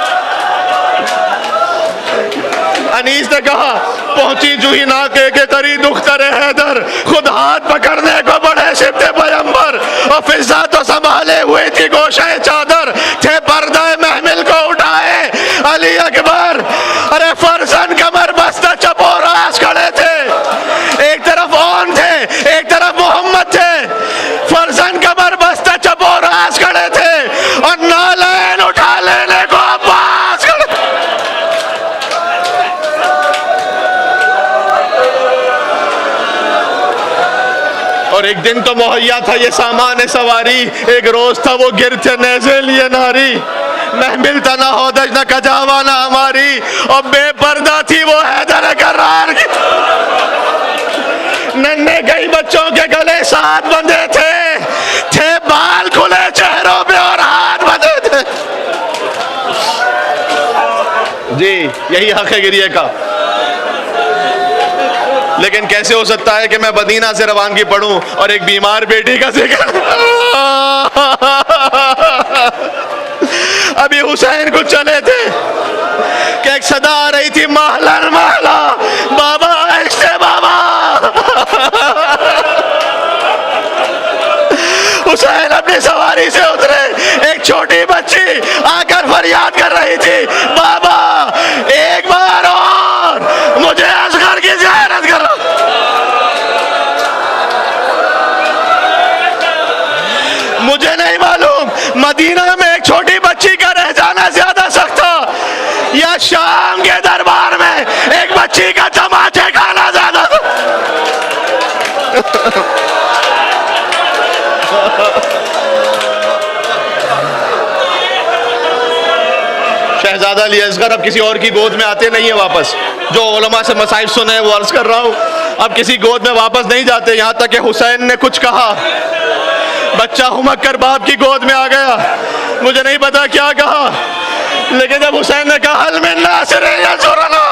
انیس نے کہا پہنچی جوہی ناکے کے قریب دختر حیدر، خود ہاتھ پکڑنے کو بڑھے شبت پیمبر، اور فضا تو سنبھالے ہوئے تھی گوشہ چادر، تھے پردہ محمل کو اٹھائے علی اکبر، ارے فرزن کمر بستہ چپ و راست کھڑے تھے، ایک طرف اون تھے ایک طرف محمد تھے، فرزن کمر بستہ چپ و راست کھڑے تھے، اور نالین اٹھا لینے کو عباس کھڑے تھے۔ اور ایک دن تو مہیا تھا یہ سامان سواری، ایک روز تھا وہ گر تھے نیزے لیے ناری، محمل تھا نہ ہودج نہ کجاوا نہ ہماری، اور بے پردہ تھی وہ حیدر کرار کی، ننھے کئی بچوں کے گلے ساتھ بندھے تھے بال کھلے چہروں پہ اور ہاتھ بندھے تھے۔ جی یہی حق ہے گریے کا، لیکن کیسے ہو سکتا ہے کہ میں مدینہ سے روانگی پڑھوں اور ایک بیمار بیٹی کا ذکر؟ ابھی حسین کو چلے تھے کہ ایک صدا آ رہی تھی، محلن محلہ بابا عشق بابا۔ حسین اپنی سواری سے اترے، ایک چھوٹی بچی آ کر فریاد کر رہی تھی، بابا ایک بار اور مجھے اصغر کی زیارت کرو۔ مجھے نہیں معلوم مدینہ میں ایک چھوٹی بچی کا رہ جانا زیادہ سخت تھا یا شام کے دربار میں ایک بچی کا تماچے کھانا زیادہ شہزادہ علی اصغر اب کسی اور کی گود میں آتے نہیں ہیں واپس. جو علماء سے مصائب سنے وہ عرض کر رہا ہوں, اب کسی گود میں واپس نہیں جاتے. یہاں تک کہ حسین نے کچھ کہا, بچہ ہمک کر باپ کی گود میں آ گیا. مجھے نہیں پتا کیا کہا, لیکن جب حسین نے کہا حل من ناصر ینصرنا,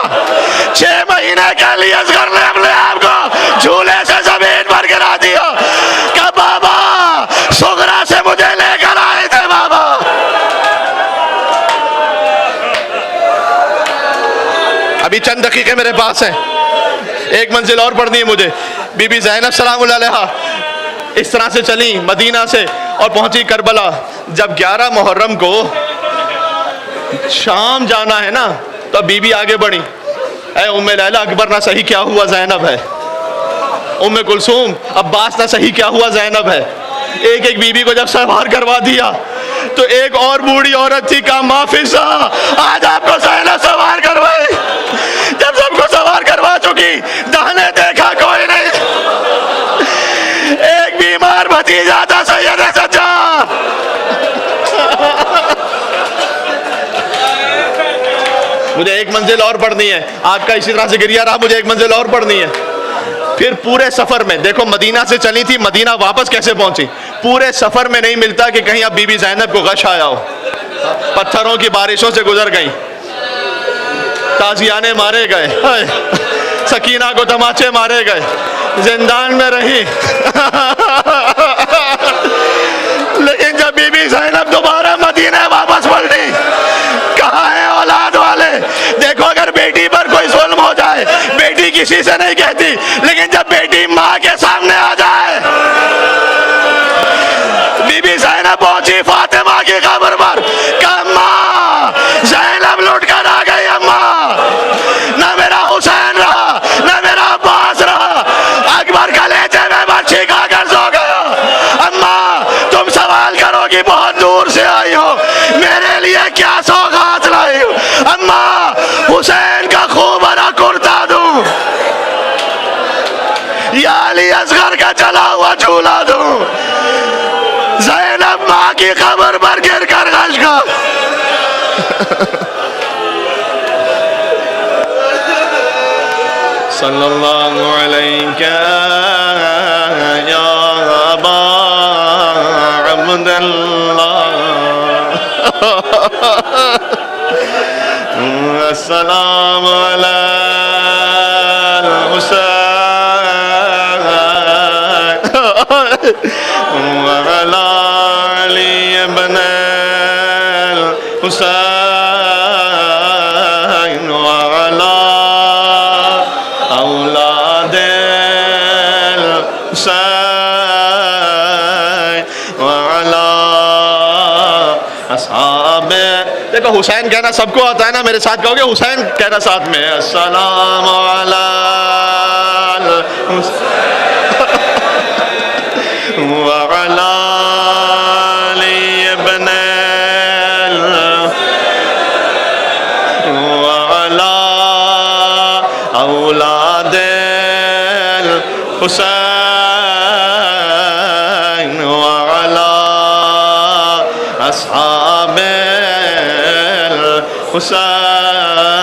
6 مہینے کے لیے اصغر نے اپنے آپ کو جھولے سے زمین پر گرا دیا کہ بابا صغرا سے مجھے لے کر آئے تھے بابا. ابھی چند دقیقے میرے پاس ہیں, ایک منزل اور پڑھنی ہے مجھے. بی بی زینب سلام اللہ علیہا اس طرح سے چلی مدینہ سے اور پہنچی کربلا. جب 11 محرم کو شام جانا ہے نا تو بی بی آگے بڑھی, اے ام لیلہ اکبر نہ صحیح کیا ہوا زینب ہے, ام کلثوم عباس نہ صحیح کیا ہوا زینب ہے. ایک ایک بی بی کو جب سوار کروا دیا تو ایک اور بوڑھی عورت تھی کا مافزہ, آج آپ کو زینب سوار کروائی. جب سب کو سوار کروا چکی دہنے دیکھا کوئی نہیں, ایک بیمار بھتیجا تھا سید سجاد. مجھے ایک منزل اور پڑھنی ہے, آپ کا اسی طرح سے گریہ رہا, مجھے ایک منزل اور پڑھنی ہے. پھر پورے سفر میں دیکھو مدینہ سے چلی تھی, مدینہ واپس کیسے پہنچی. پورے سفر میں نہیں ملتا کہ کہیں اب بی بی زینب کو غش آیا ہو. پتھروں کی بارشوں سے گزر گئیں, تازیانے مارے گئے, سکینہ کو تماچے مارے گئے, زندان میں رہی. لیکن جب بی بی زینب دوبارہ مدینہ واپس پلٹی, کہاں ہے اولاد والے. دیکھو اگر بیٹی پر کوئی ظلم ہو جائے بیٹی کسی سے نہیں کہتی, لیکن جب بیٹی ماں کے سامنے آ جائے. بی بی زینب پہنچی فاطمہ کی قبر پر, کہا ماں زینب لٹ کر آ گئی. اماں نہ میرا حسین رہا نہ میرا عباس رہا, اکبر کلیجے میں مچھی کھا کر سو گیا. اماں تم سوال کرو گی بہت دور سے آئی ہو, میرے لیے کیا سوغات لائی ہو. اماں حسین کا خوب بھرا کرتا دوں یا علی اصغر کا چلا ہوا جھولا دوں. زینب ماں کی قبر پر گر کر غش گا. صلی اللہ علیہ یا ابا عبداللہ, السلام علی الحسین وعلی علی ابن الحسین وعلی اولاد الحسین وعلی اصحاب. دیکھو حسین کہنا سب کو آتا ہے نا, میرے ساتھ کہو گے حسین کہنا ساتھ میں, السلام علی الحسین وعلی علی ابن وعلی اولاد الحسین وعلی اصحاب الحسین